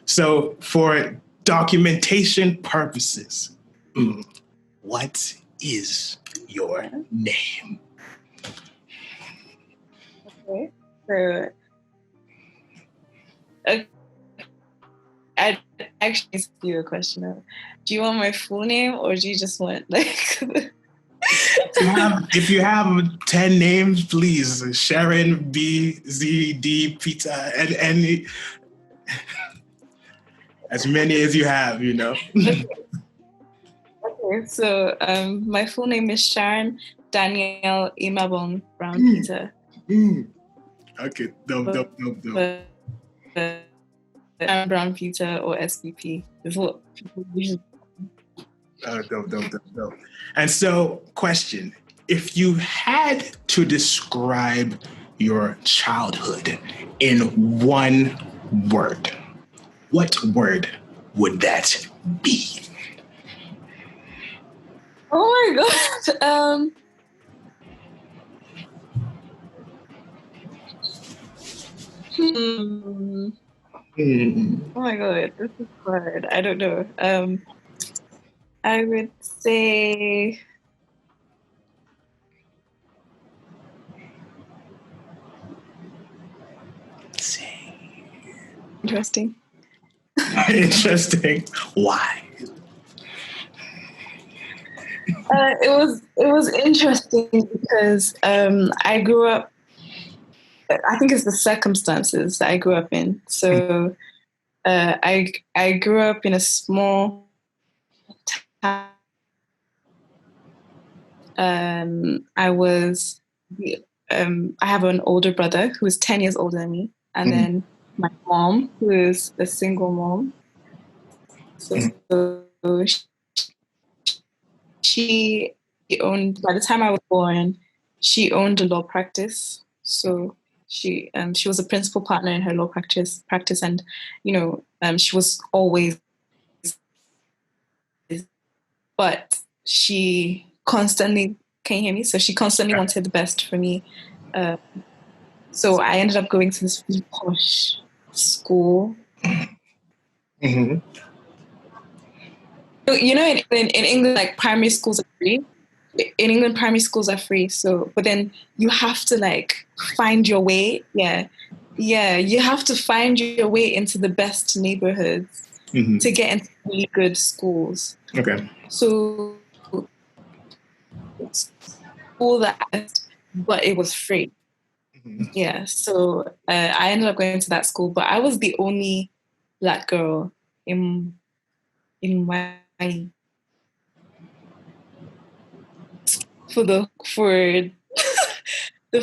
So for documentation purposes, what is your name? Okay. So I actually asked you a question of, do you want my full name or do you just want like If you have 10 names, please. Sharon, B, Z, D, Peter, and any as many as you have, Okay. So my full name is Sharon Danielle Imabong Browne-Peter. Okay, dope. Sharon Browne-Peter or SBP is what people usually. Dope. And so, question: if you had to describe your childhood in one word, what word would that be? Oh my god. Oh my god, this is hard. I don't know. I would say interesting. Interesting. Why? It was interesting because I grew up. I think it's the circumstances that I grew up in. So I grew up in a small town. I have an older brother who is 10 years older than me, and then my mom, who is a single mom. So she owned, by the time I was born, she owned a law practice. So she was a principal partner in her law practice, and she was always, but she constantly, can you hear me? So she constantly wanted the best for me. So I ended up going to this really posh school. Mm-hmm. In England, like primary schools are free. In England, primary schools are free. So, but then you have to like find your way. Yeah. You have to find your way into the best neighborhoods to get into really good schools. Okay. So, school but it was free. Yeah. So I ended up going to that school, but I was the only Black girl in my for the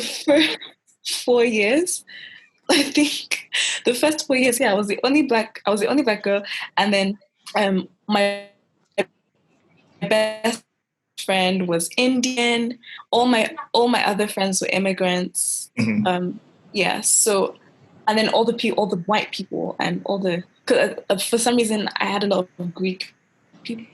first 4 years. I think the first 4 years, I was the only black girl, and then my best friend was Indian. All my other friends were immigrants. So, and then all the white people, and for some reason I had a lot of Greek people.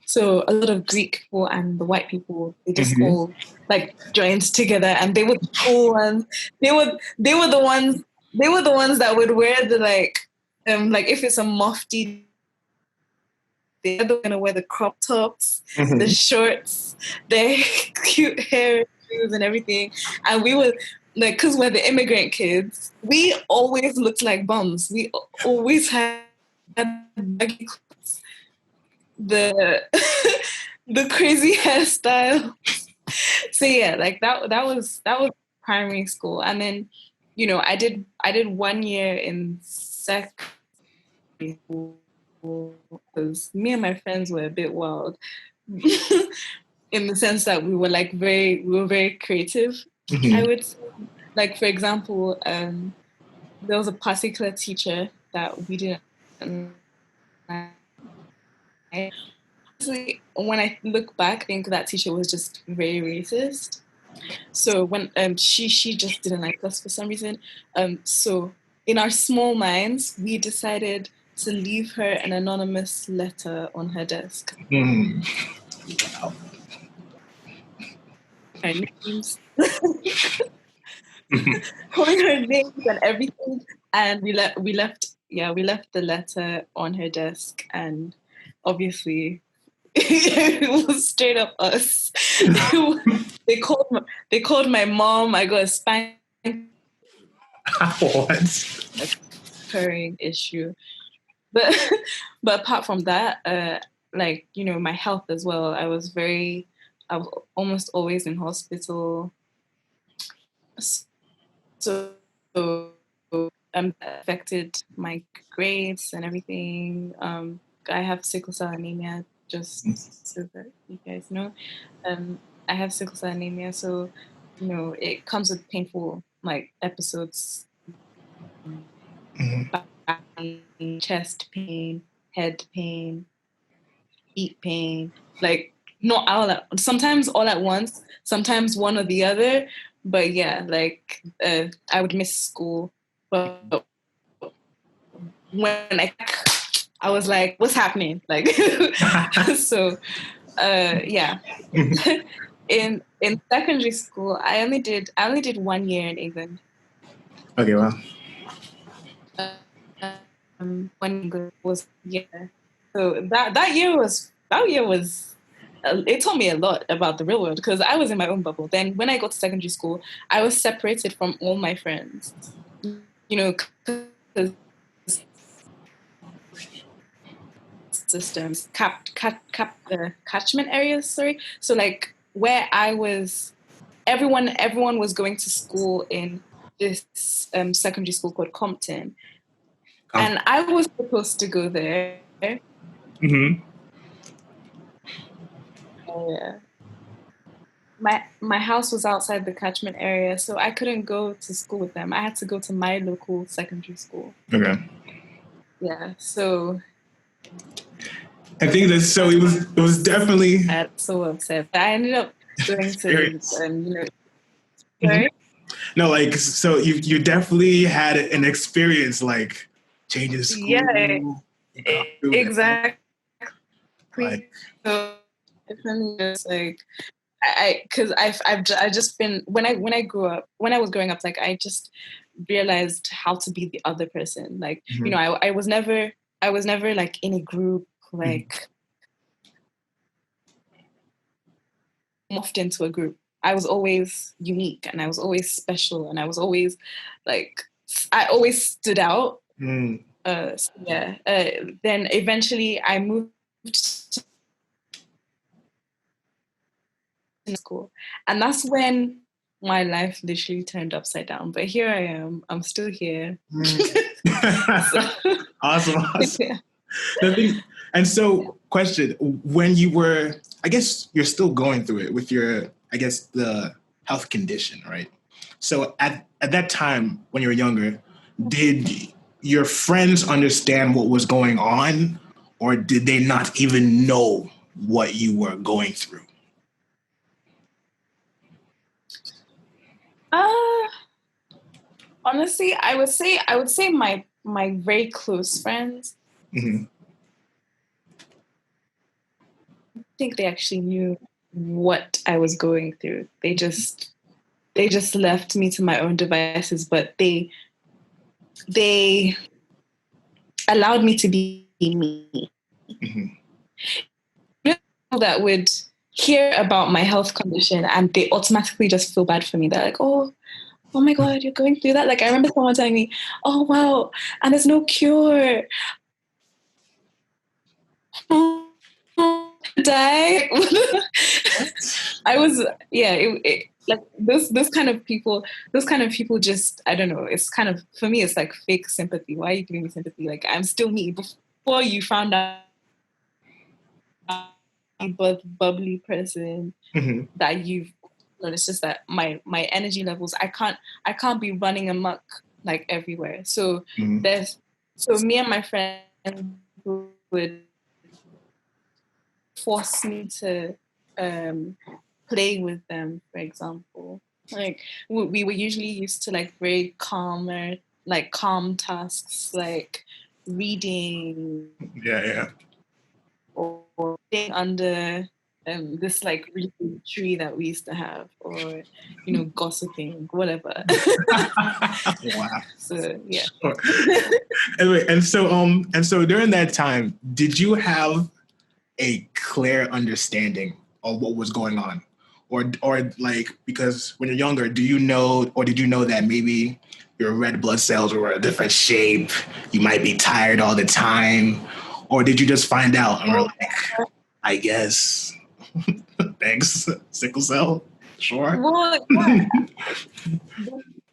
So a lot of Greek people and the white people, they just all like joined together, and they were the cool ones. They were the ones that would wear the like if it's a mufti, they're gonna wear the crop tops, the shorts, their cute hair shoes and everything. And we were like, because we're the immigrant kids, we always looked like bums. We always had baggy clothes, the crazy hairstyle. So yeah, like that was primary school. And then I did 1 year in secondary school because me and my friends were a bit wild in the sense that we were very creative. I would say, like, for example, there was a particular teacher that we didn't like. When I look back, I think that teacher was just very racist. So when she just didn't like us for some reason. So in our small minds, we decided to leave her an anonymous letter on her desk. Wow. Her names, calling her names and everything. And we left the letter on her desk, and obviously it was straight up us. They called my mom. I got a spank. What? Recurring issue, but apart from that, like, you know, my health as well. I was almost always in hospital, so affected my grades and everything. I have sickle cell anemia, just so that you guys know. I have sickle cell anemia, so, you know, it comes with painful, like, episodes. Back pain, chest pain, head pain, feet pain, like not sometimes all at once, sometimes one or the other. But yeah, like I would miss school, but when I was like, what's happening? Like, so yeah. in secondary school, I only did 1 year in England. Okay, well. 1 England was, yeah. So that year was it taught me a lot about the real world, because I was in my own bubble. Then when I got to secondary school, I was separated from all my friends. You know, systems, catchment areas. Sorry, so like where I was, everyone was going to school in this secondary school called Compton, and I was supposed to go there. Mm-hmm. Yeah. My house was outside the catchment area, so I couldn't go to school with them. I had to go to my local secondary school. Okay. Yeah, so I think that so it was definitely I was so upset. I ended up going to experience. Sorry? No, like, so you definitely had an experience, like changing school. Yeah, exactly. Like, So definitely just like because I just been when I was growing up, like I just realized how to be the other person. Like, you know, I was never like in a group, like morphed into a group. I was always unique, and I was always special, and I was always like, I always stood out. So yeah. Then eventually I moved to school, and that's when my life literally turned upside down. But here I am. I'm still here. Awesome. Yeah. And so, question: when you were, I guess you're still going through it with your, I guess, the health condition, right? So at that time when you were younger, did your friends understand what was going on, or did they not even know what you were going through? Honestly, I would say my very close friends. Mm-hmm. I think they actually knew what I was going through. They just left me to my own devices, but they allowed me to be me. Mm-hmm. People that would hear about my health condition and they automatically just feel bad for me. They're like, oh my God, you're going through that. Like, I remember someone telling me, oh wow, and there's no cure. Die. I was, yeah, like those kind of people just, I don't know, it's kind of, for me, it's like fake sympathy. Why are you giving me sympathy? Like, I'm still me. Before you found out but bubbly person that you've, it's just that my energy levels, I can't be running amok like everywhere. So me and my friends would force me to play with them, for example. Like we were usually used to like very calm tasks, like reading, Yeah. or staying under this like really big tree that we used to have, or gossiping, whatever. Wow. So yeah. Sure. Anyway, and so during that time, did you have a clear understanding of what was going on? Or like, because when you're younger, do you know, or did you know that maybe your red blood cells were a different shape? You might be tired all the time. Or did you just find out and were like, I guess, thanks, sickle cell? Sure. Well, yeah.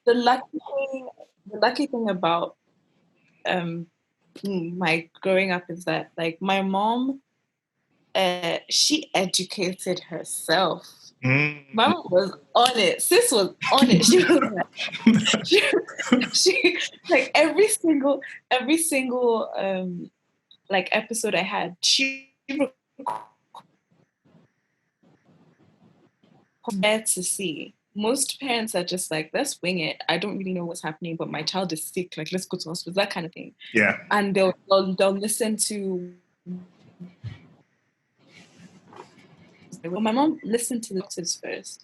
the lucky thing about my growing up is that like my mom, she educated herself. My mom was on it. Sis was on it. She was like, she like every single like episode I had, she there to see. Most parents are just like, let's wing it. I don't really know what's happening, but my child is sick. Like, let's go to hospital, that kind of thing. Yeah. And they'll listen to. Well, my mom listened to the doctors first.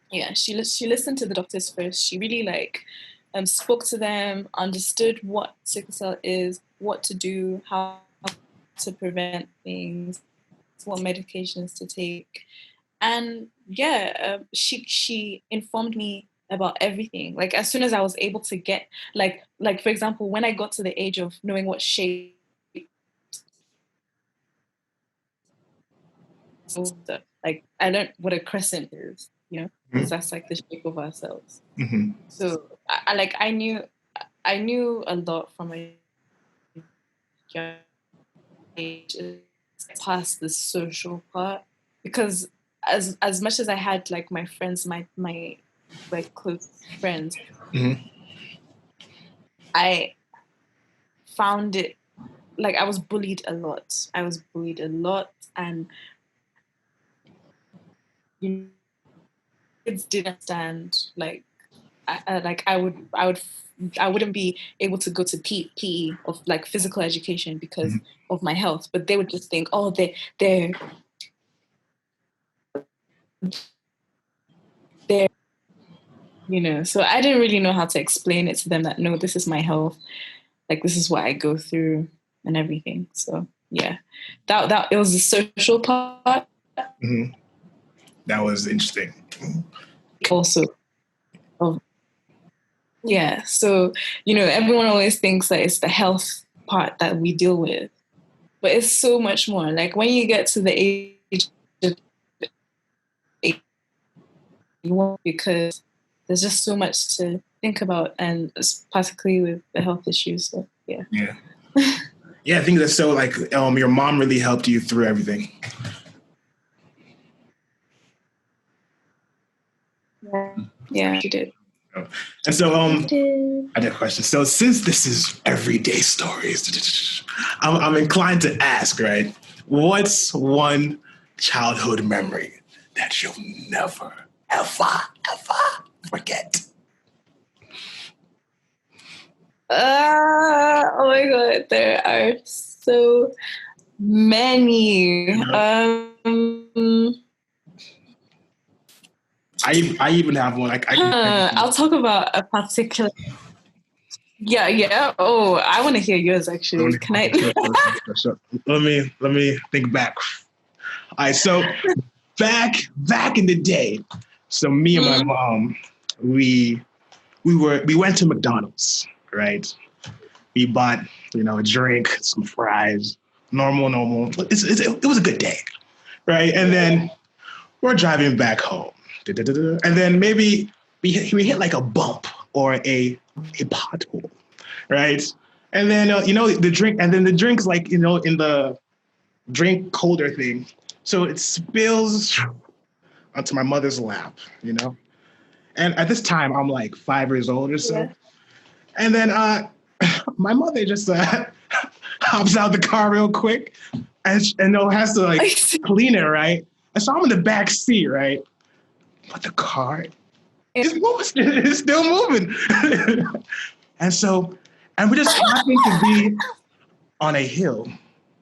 Yeah, she listened to the doctors first. She really like spoke to them, understood what sickle cell is, what to do, how to prevent things, what medications to take. And yeah, she informed me about everything. Like as soon as I was able to get like for example, when I got to the age of knowing what shape, like I learned what a crescent is, because that's like the shape of our cells. Mm-hmm. So I knew a lot from a young age past the social part, because as much as I had like my friends, my like close friends, I found it like I was bullied a lot. And kids didn't understand. Like I wouldn't be able to go to PE of like physical education because of my health, but they would just think, oh, they're so I didn't really know how to explain it to them that no, this is my health, like this is what I go through and everything. So yeah, that it was the social part. Mm-hmm. That was interesting. Also, yeah. So everyone always thinks that it's the health part that we deal with, but it's so much more. Like when you get to the age of 81, because there's just so much to think about, and particularly with the health issues. So yeah. Yeah, I think that's so. Like, your mom really helped you through everything. Yeah, she did. And so, I had a question. So, since this is everyday stories, I'm inclined to ask, right? What's one childhood memory that you'll never, ever forget? Oh my God, there are so many. I even have one. Like I'll talk about a particular. Yeah. Oh, I want to hear yours actually. Can I? Let me think back. All right, so back in the day, so me and my mom, we went to McDonald's, right? We bought a drink, some fries, normal. It was a good day, right? And then we're driving back home, and then maybe we hit like a bump or a pothole, right? And then the drink, and then the drink's like in the drink holder thing, so it spills onto my mother's lap, And at this time, I'm like 5 years old or so, and then my mother just hops out the car real quick and has to like clean it, right? And so I'm in the back seat, right? But the car is still moving. and we just happen to be on a hill,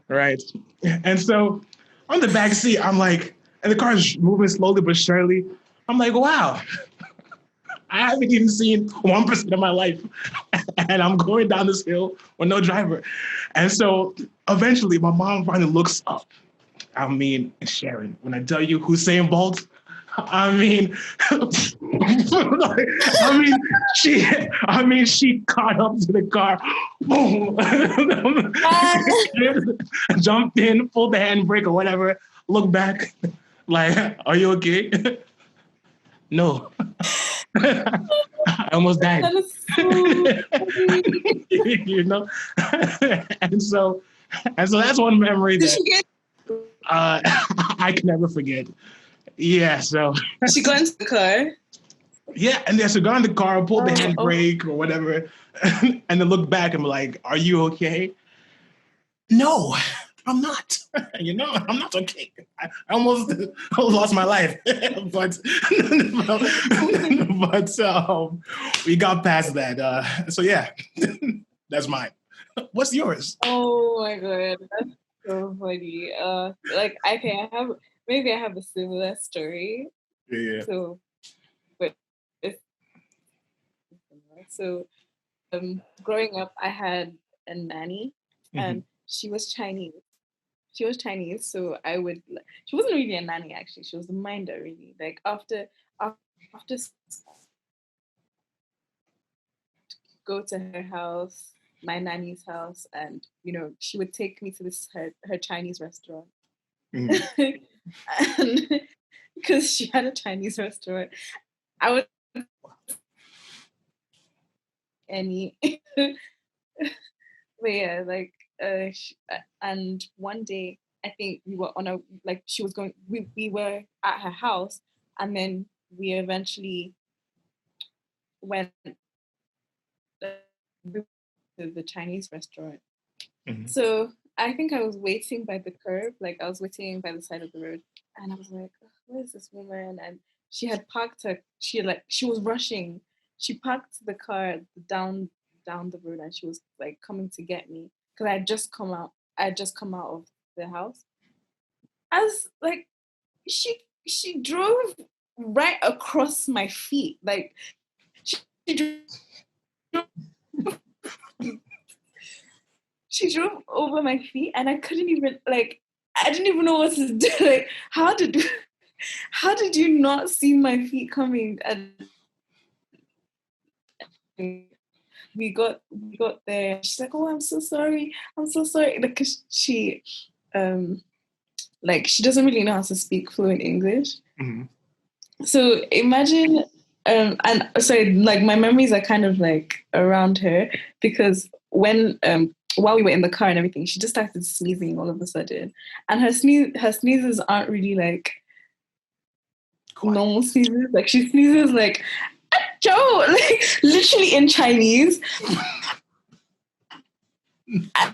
right? And so on the back seat, I'm like, and the car is moving slowly but surely. I'm like, wow, I haven't even seen 1% of my life, and I'm going down this hill with no driver. And so eventually, my mom finally looks up. I mean, Sharon, when I tell you Usain Bolt, I mean, she caught up to the car, boom, jumped in, pulled the handbrake or whatever, looked back, like, are you okay? No. I almost died. That is so funny. You know? and so that's one memory Did that she get? I can never forget. Yeah, so She got into the car. yeah, and then she got in the car, pulled the Oh. handbrake or whatever, and then looked back and be like, "Are you okay?" No, I'm not. You know, I'm not okay. I almost lost my life, but we got past that. So yeah, that's mine. What's yours? Oh my god, that's so funny. Like okay, I have a similar story. Yeah. So, but it's similar. So, growing up, I had a nanny, and she was Chinese. She was Chinese, so I would. She wasn't really a nanny actually. She was a minder really. Like after go to her house, my nanny's house, and she would take me to this her Chinese restaurant. And because she had a Chinese restaurant, I would any but yeah, like and one day I think we were on a like she was going we were at her house, and then we eventually went to the Chinese restaurant. So I think I was waiting by the curb, like I was waiting by the side of the road, and I was like, oh, where is this woman? And she had parked her. She was rushing. She parked the car down the road, and she was like coming to get me because I had just come out. I had just come out of the house. As like she drove right across my feet, like she drove she drove over my feet, and I couldn't even I didn't even know what to do. Like, how did you not see my feet coming? And we got there. She's like, "Oh, I'm so sorry. I'm so sorry." Because she she doesn't really know how to speak fluent English. So imagine and sorry, like my memories are kind of like around her because when while we were in the car and everything, she just started sneezing all of a sudden, and her sneezes aren't really like normal sneezes. Like she sneezes like Joe, like literally in Chinese. I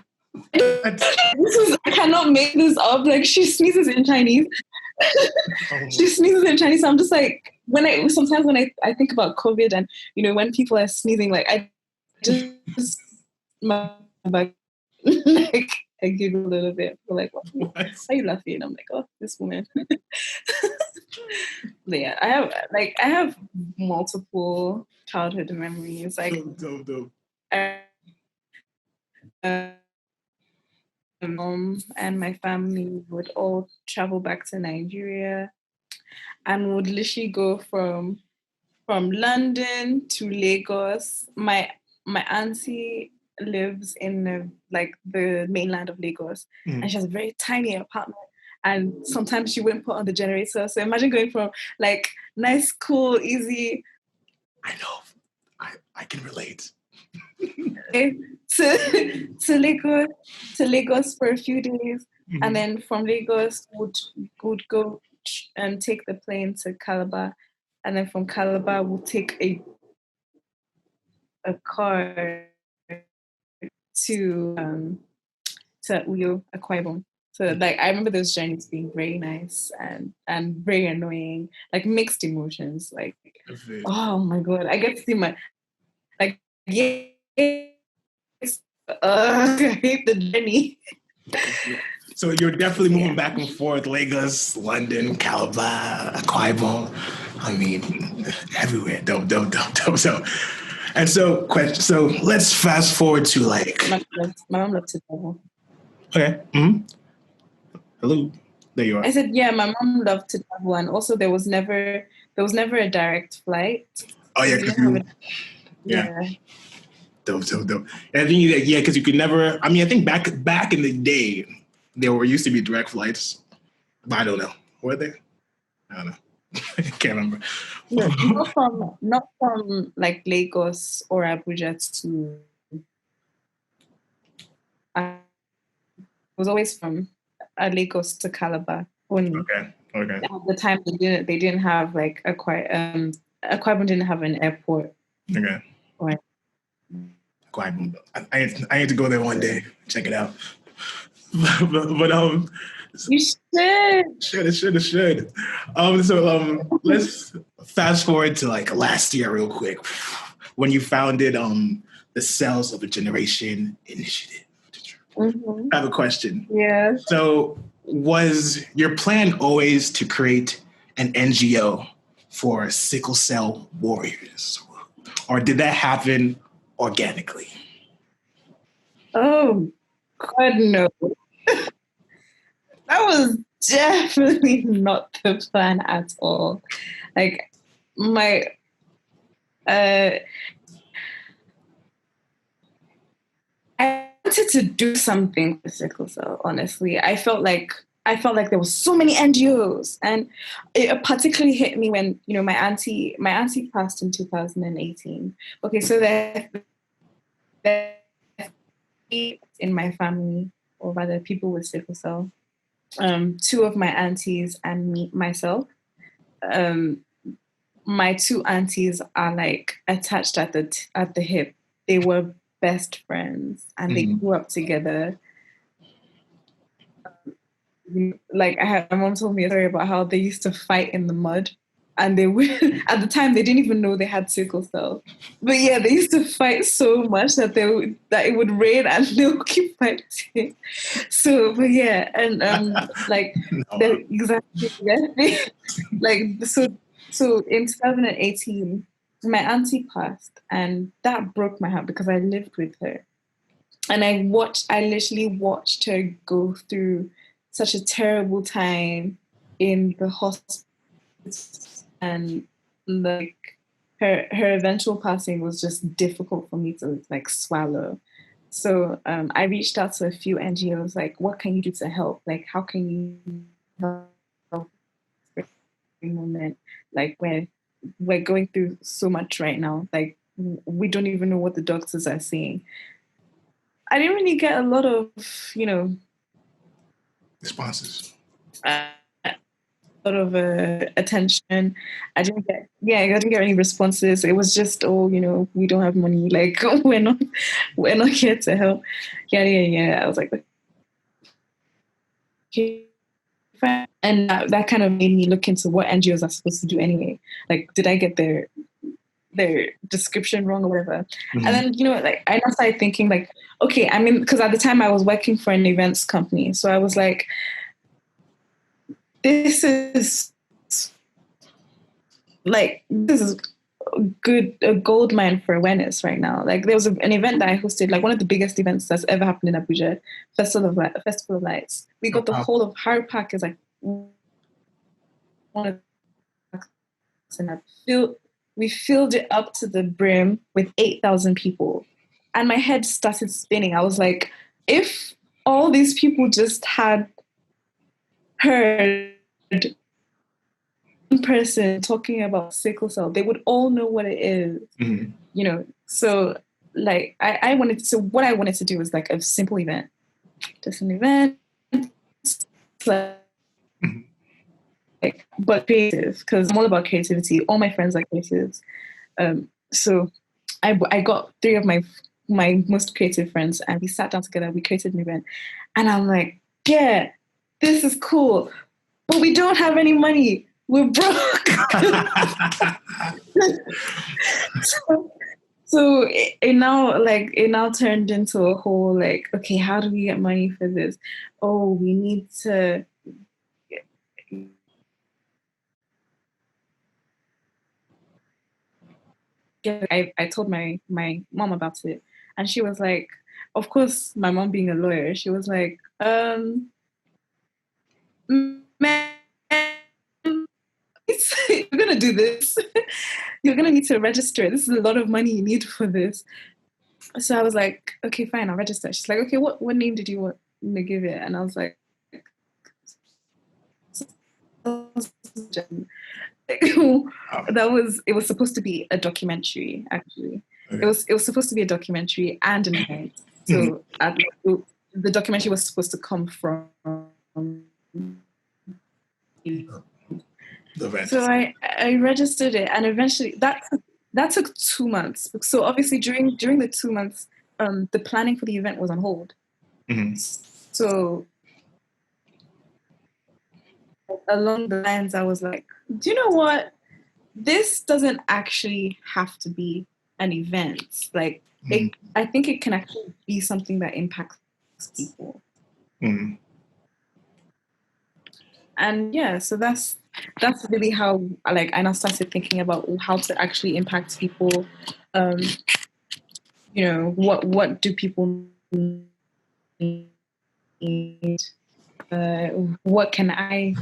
cannot make this up. Like she sneezes in Chinese. She sneezes in Chinese. So I'm just like sometimes when I think about COVID and when people are sneezing, like I just my back like I giggle a little bit. We're like, what? Why are you laughing? I'm like, oh, this woman. But yeah, I have multiple childhood memories. Like Dope. My mom and my family would all travel back to Nigeria and would literally go from London to Lagos. My auntie lives in the mainland of Lagos, and she has a very tiny apartment. And sometimes she wouldn't put on the generator. So imagine going from like nice, cool, easy. I know. I can relate. to Lagos for a few days, and then from Lagos would go and take the plane to Calabar, and then from Calabar we'll take a car to Uyo, Akwa Ibom. So like I remember those journeys being very nice and very annoying, like mixed emotions. Like oh my god, I get to see my like yes, I hate the journey. So you're definitely moving back and forth, Lagos, London, Calabar, Akwa Ibom. I mean, everywhere. Dope. So let's fast forward to like. My mom loved to travel. Okay. Mm-hmm. Hello. There you are. I said, yeah, my mom loved to travel, and also there was never a direct flight. Oh yeah, yeah. Dope. And I think that because you could never. I mean, I think back in the day, there used to be direct flights, but I don't know. Were there? I don't know. I can't remember. No, not from like Lagos or Abuja to. I was always from Lagos to Calabar only. Okay. At the time, they didn't have like Akwa Ibom didn't have an airport. Okay. Or, Akwa Ibom. I need to go there one day. Check it out. but you should. Should. Let's fast forward to like last year real quick when you founded the Cells of a Generation Initiative. Mm-hmm. I have a question. Yeah. So was your plan always to create an NGO for sickle cell warriors? Or did that happen organically? Oh, God, no. That was definitely not the plan at all. Like, I wanted to do something for sickle cell, honestly. I felt like there was so many NGOs, and it particularly hit me when, my auntie passed in 2018. Okay, so there in my family, or rather people with sickle cell, two of my aunties and myself. My two aunties are like attached at the hip. They were best friends and they grew up together. Like my mom told me a story about how they used to fight in the mud, and they would at the time they didn't even know they had sickle cell. But yeah, they used to fight so much that it would rain and they would keep fighting. So, but yeah, and like exactly, like so in 2018, my auntie passed, and that broke my heart because I lived with her, and I literally watched her go through such a terrible time in the hospital, and like her eventual passing was just difficult for me to like swallow. So I reached out to a few NGOs, like, what can you do to help? Like, how can you help moment? Like, we're going through so much right now. Like, we don't even know what the doctors are saying. I didn't really get a lot of, responses. A lot of attention. I didn't get any responses. It was just, we don't have money. Like, we're not here to help. Yeah. I was like, okay. And that kind of made me look into what NGOs are supposed to do anyway. Like, did I get their description wrong or whatever? Mm-hmm. And then, like, I started thinking, like, okay, I mean, because at the time I was working for an events company. So I was like, this is a gold mine for awareness right now. Like, there was an event that I hosted, like one of the biggest events that's ever happened in Abuja, Festival of Lights. We got the whole of Harry Park is like one of the, we filled it up to the brim with 8,000 people. And my head started spinning. I was like, if all these people just had heard one person talking about sickle cell, they would all know what it is. Mm-hmm. So like what I wanted to do was like a simple event, just an event, like, but creative, because I'm all about creativity. All my friends are creatives. So I got three of my most creative friends, and we sat down together. We created an event, and I'm like, yeah, this is cool, but we don't have any money. We're broke. So it now turned into a whole like, okay, how do we get money for this? Oh, we need to. I told my mom about it, and she was like, of course, my mom being a lawyer, she was like, man, you're gonna do this. You're gonna need to register. This is a lot of money you need for this. So I was like, okay, fine, I'll register. She's like, okay, what name did you want me to give it? And I was like, it was supposed to be a documentary, actually. Okay. It was supposed to be a documentary and an event. So the documentary was supposed to come from the event. So I registered it, and eventually that took 2 months. So obviously during the 2 months, the planning for the event was on hold. Mm-hmm. So along the lines, I was like, do you know what? This doesn't actually have to be an event. Like, I think it can actually be something that impacts people. Mm-hmm. And yeah, so that's really how like I now started thinking about how to actually impact people. You know, what do people need? What can I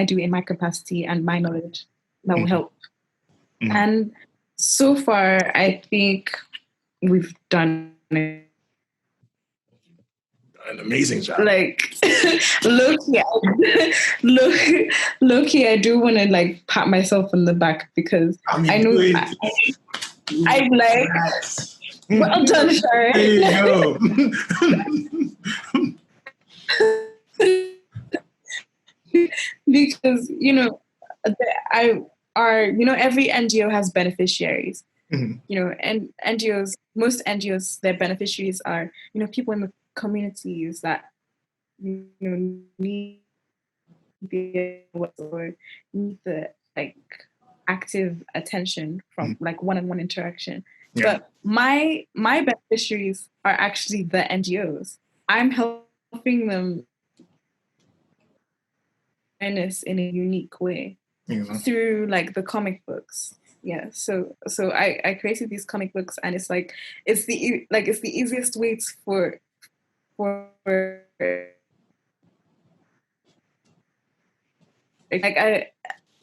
do in my capacity and my knowledge that will help? Mm-hmm. And so far, I think we've done an amazing job. Like, low-key, I do want to like pat myself on the back because I know I'm like, well done, Sharon. There you go. Because every NGO has beneficiaries. Mm-hmm. You know, and most NGOs, their beneficiaries are people in the communities that need the like active attention from like one-on-one interaction. Yeah. But my beneficiaries are actually the NGOs. I'm helping them in a unique way through like the comic books. Yeah, so I created these comic books, and it's like it's the easiest way for like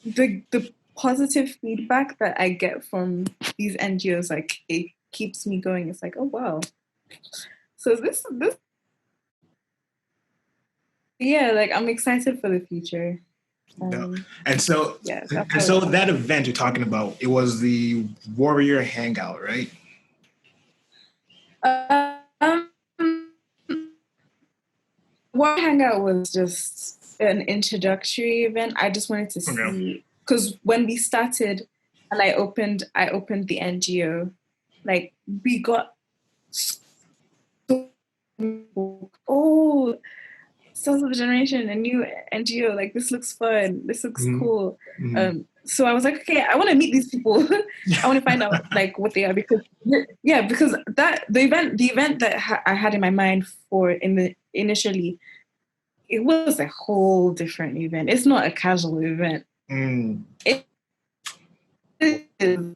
the positive feedback that I get from these NGOs, like it keeps me going. It's like, oh wow. So this yeah, like I'm excited for the future. And so that event you're talking about, it was the Warrior Hangout, right? Warrior Hangout was just an introductory event. I just wanted to see, because when we started and I opened the NGO, like we got Sons of the Generation, a new NGO, like this looks fun, this looks cool. So I was like, okay, I want to meet these people. I want to find out like what they are, because that the event that I had in my mind for initially, it was a whole different event. It's not a casual event. It is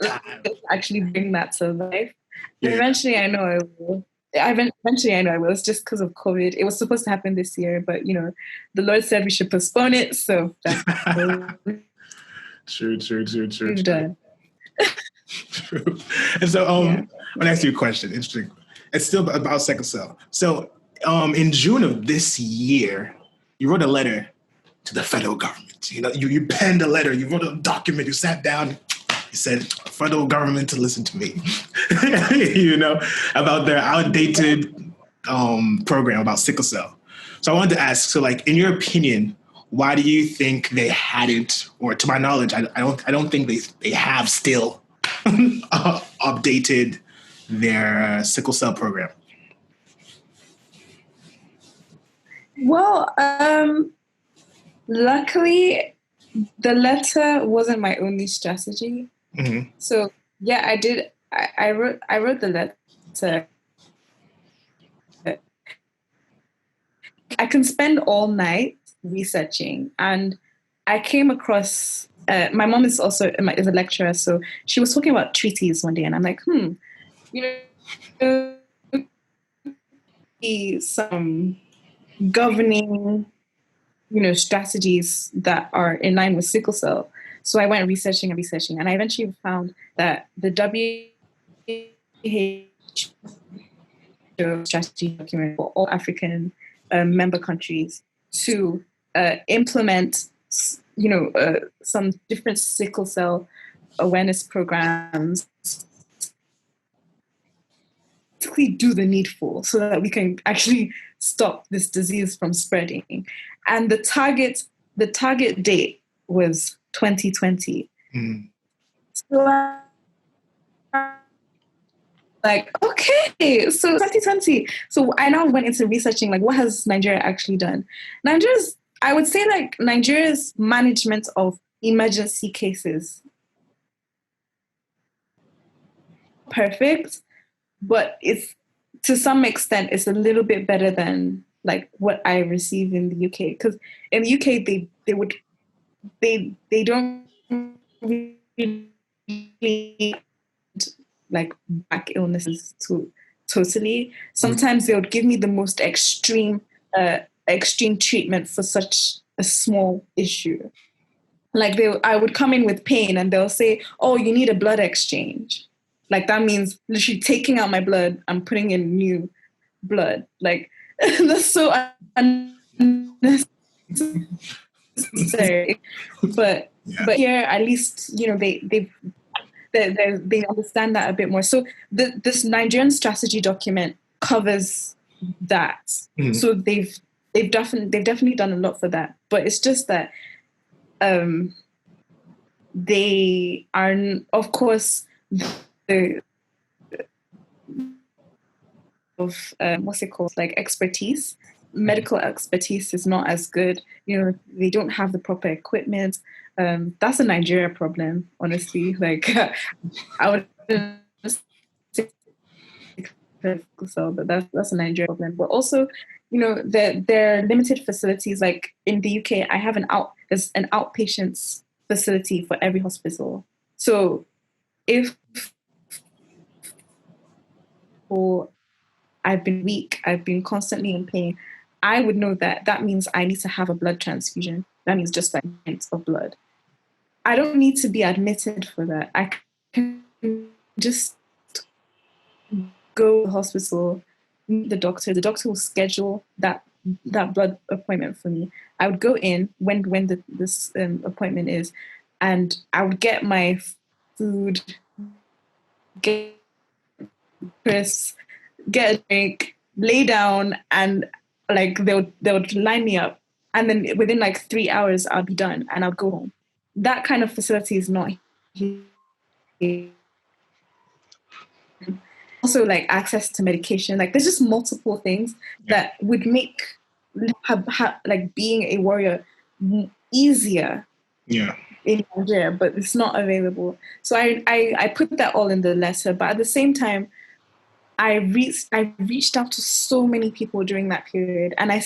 actually bring that to life. Yeah. Eventually, I know I will. Eventually, I know I will. It's just because of COVID. It was supposed to happen this year, but the Lord said we should postpone it. So that's true. We've done. True. And so, I'm gonna ask you a question. Interesting. It's still about sickle cell. So, in June of this year, you wrote a letter to the federal government. You penned a letter. You wrote a document. You sat down. You said, federal government to listen to me, about their outdated program about sickle cell. So I wanted to ask, so like, in your opinion, why do you think they hadn't, or to my knowledge, I don't think they have still updated their sickle cell program? Well, luckily, the letter wasn't my only strategy. Mm-hmm. So yeah, I wrote the letter. I can spend all night researching, and I came across. My mom is also is a lecturer, so she was talking about treaties one day, and I'm like, you know, some governing, strategies that are in line with sickle cell. So I went researching and researching, and I eventually found that the WHO strategy document for all African member countries to implement, some different sickle cell awareness programs, basically do the needful so that we can actually stop this disease from spreading. And the target date was 2020. So like, okay, so 2020. So I now went into researching, like, what has Nigeria actually done? I would say, like, Nigeria's management of emergency cases, perfect, but it's, to some extent, it's a little bit better than, like, what I receive in the UK. Because in the UK, they don't really, like, back illnesses totally. Sometimes they would give me the most extreme treatment for such a small issue. Like, I would come in with pain, and they'll say, "Oh, you need a blood exchange." Like, that means literally taking out my blood and putting in new blood. Like, that's so unnecessary. But here, at least, they understand that a bit more. So this Nigerian strategy document covers that. So they've definitely done a lot for that. But it's just that they are, of course, what's it called, like, expertise. Medical expertise is not as good. They don't have the proper equipment. That's a Nigeria problem, honestly. Like, I would say so, but that's a Nigeria problem. But also, there are limited facilities. Like, in the UK, I have there's an outpatients facility for every hospital. So if I've been weak, I've been constantly in pain, I would know that means I need to have a blood transfusion. That means just, like, pints of blood. I don't need to be admitted for that. I can just go to the hospital, meet the doctor. The doctor will schedule that blood appointment for me. I would go in when this appointment is, and I would get my food, get crisps, get a drink, lay down, and, like, they would line me up, and then within, like, 3 hours I'll be done and I'll go home. That kind of facility is not here. Also, like, access to medication. Like, there's just multiple things that would make like, being a warrior easier. In Nigeria, but it's not available. So I put that all in the letter, but at the same time, I reached out to so many people during that period, and I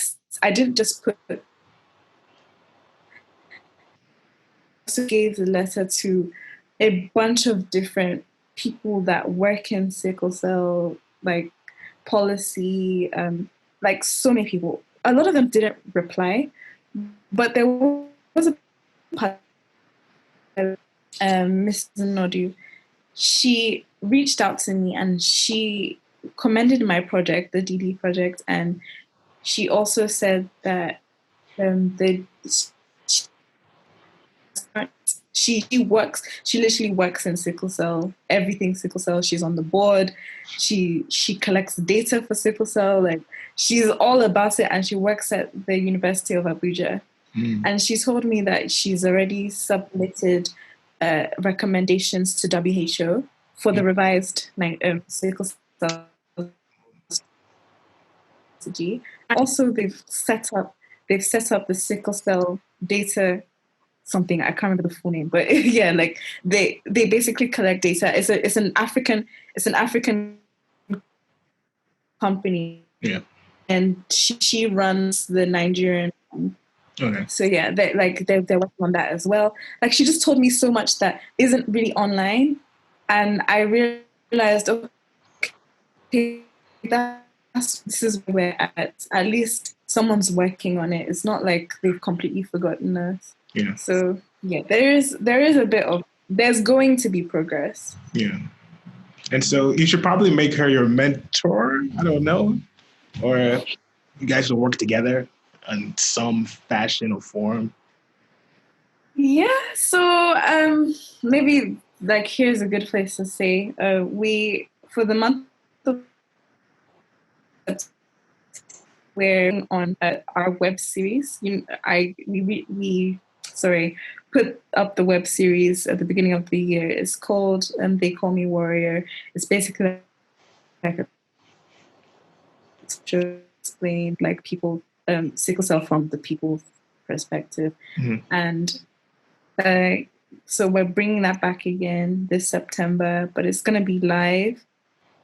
didn't just put. I also gave the letter to a bunch of different people that work in sickle cell, like, policy, like, so many people. A lot of them didn't reply, but there was a Mrs. Nodu. She reached out to me and she commended my project, the DD project, and she also said that she literally works in sickle cell, everything sickle cell. She's on the board. She collects data for sickle cell. Like, she's all about it, and she works at the University of Abuja. And she told me that she's already submitted recommendations to WHO for the revised sickle cell strategy. And also, they've set up the sickle cell data something. I can't remember the full name, but yeah, like they basically collect data. It's an African company. Yeah. And she runs the Nigerian. Okay. So yeah, they're working on that as well. Like she just told me so much that isn't really online, and I realized, okay, this is where at least someone's working on it. It's not like they've completely forgotten us. Yeah. So yeah, there's there's going to be progress. Yeah. And so you should probably make her your mentor. I don't know. Or you guys will work together in some fashion or form. Yeah, so maybe like here's a good place to say we for the month of we're on our web series. We sorry put up the web series at the beginning of the year. It's called They Call Me Warrior. It's basically like a explain like people sickle cell from the people's perspective, and so we're bringing that back again this September, but it's gonna be live.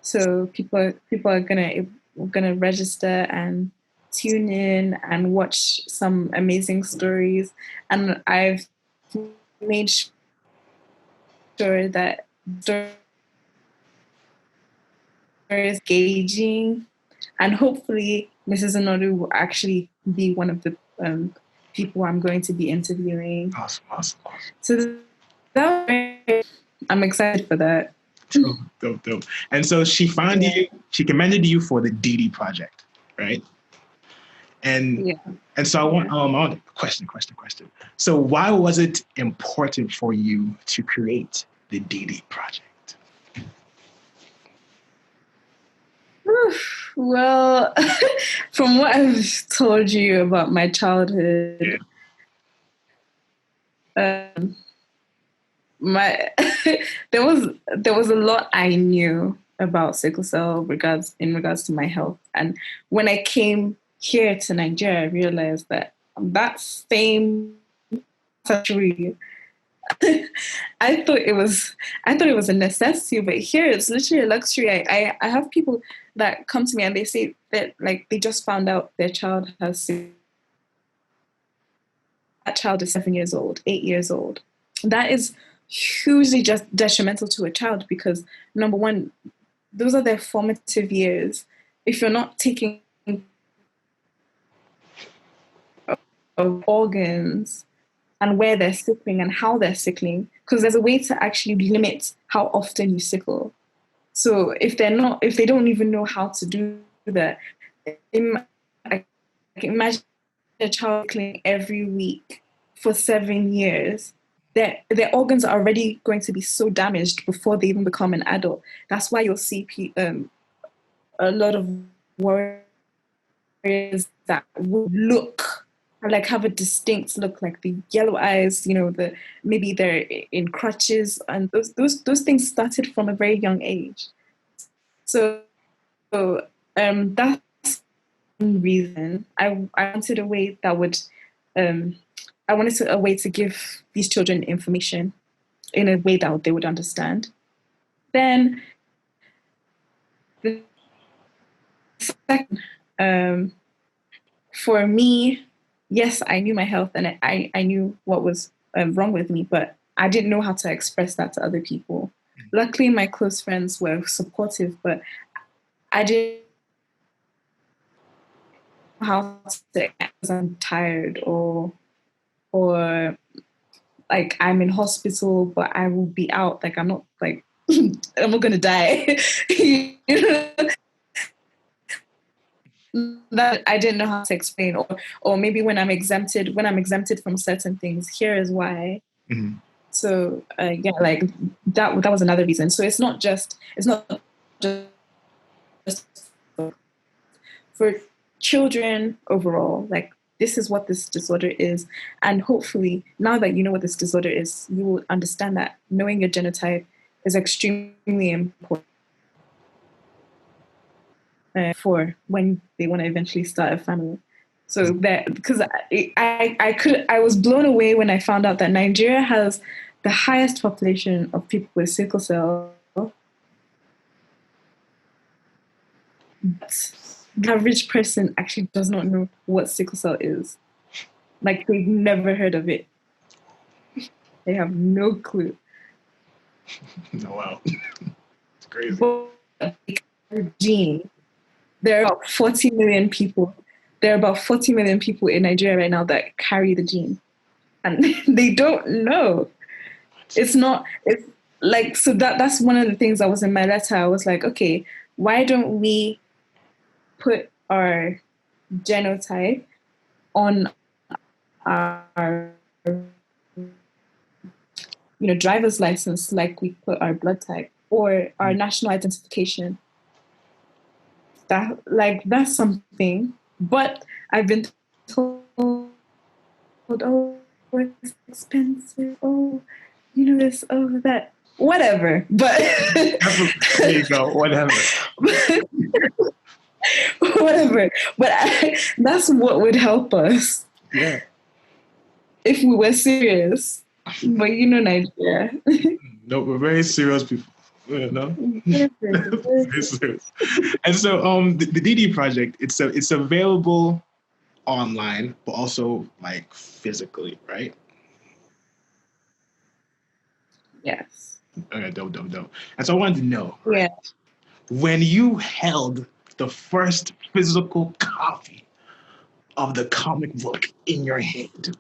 So people are gonna register and tune in and watch some amazing stories. And I've made sure that stories engaging, and hopefully Mrs. Onodu will actually be one of the people I'm going to be interviewing. Awesome. So I'm excited for that. Dope. And so she found you, she commended you for the DD project, right? And so I want a question. So why was it important for you to create the DD project? Well, from what I've told you about my childhood, my there was a lot I knew about sickle cell in regards to my health, and when I came here to Nigeria, I realized that same tree. I thought it was a necessity, but here it's literally a luxury. I have people that come to me and they say that like they just found out their child that child is 7 years old, 8 years old. That is hugely just detrimental to a child because number one, those are their formative years. If you're not taking of organs and where they're sickling and how they're sickling, because there's a way to actually limit how often you sickle. So if they don't even know how to do that, I can imagine a child sickling every week for 7 years. Their organs are already going to be so damaged before they even become an adult. That's why you'll see a lot of warriors that will look like have a distinct look, like the yellow eyes, maybe they're in crutches, and those things started from a very young age. So that's one reason I wanted a way that would I wanted a way to give these children information in a way that they would understand. Then the second, for me, yes, I knew my health and I knew what was wrong with me, but I didn't know how to express that to other people. Luckily, my close friends were supportive, but I didn't know how to because I'm tired or like I'm in hospital, but I will be out. Like I'm not like I'm not gonna die. That I didn't know how to explain, or maybe when I'm exempted from certain things, here is why. Mm-hmm. So yeah, like that was another reason. So it's not just for children overall. Like this is what this disorder is, and hopefully now that you know what this disorder is, you will understand that knowing your genotype is extremely important for when they want to eventually start a family. So that, because I was blown away when I found out that Nigeria has the highest population of people with sickle cell. But the average person actually does not know what sickle cell is. Like, they've never heard of it. They have no clue. Oh, wow. It's crazy. But gene, there are about 40 million people. There are about 40 million people in Nigeria right now that carry the gene. And they don't know. It's like, so that's one of the things that was in my letter. I was like, okay, why don't we put our genotype on our driver's license, like we put our blood type or our national identification? That's something. But I've been told, oh, it's expensive, oh, this, oh, that, whatever. But There you go, whatever. Whatever. But that's what would help us. Yeah. If we were serious. But Nigeria. No, we're very serious people. No. Very serious. And so the DD project, it's available online, but also like physically, right? Yes. Okay, dope. And so I wanted to know, Yeah. when you held the first physical copy of the comic book in your hand,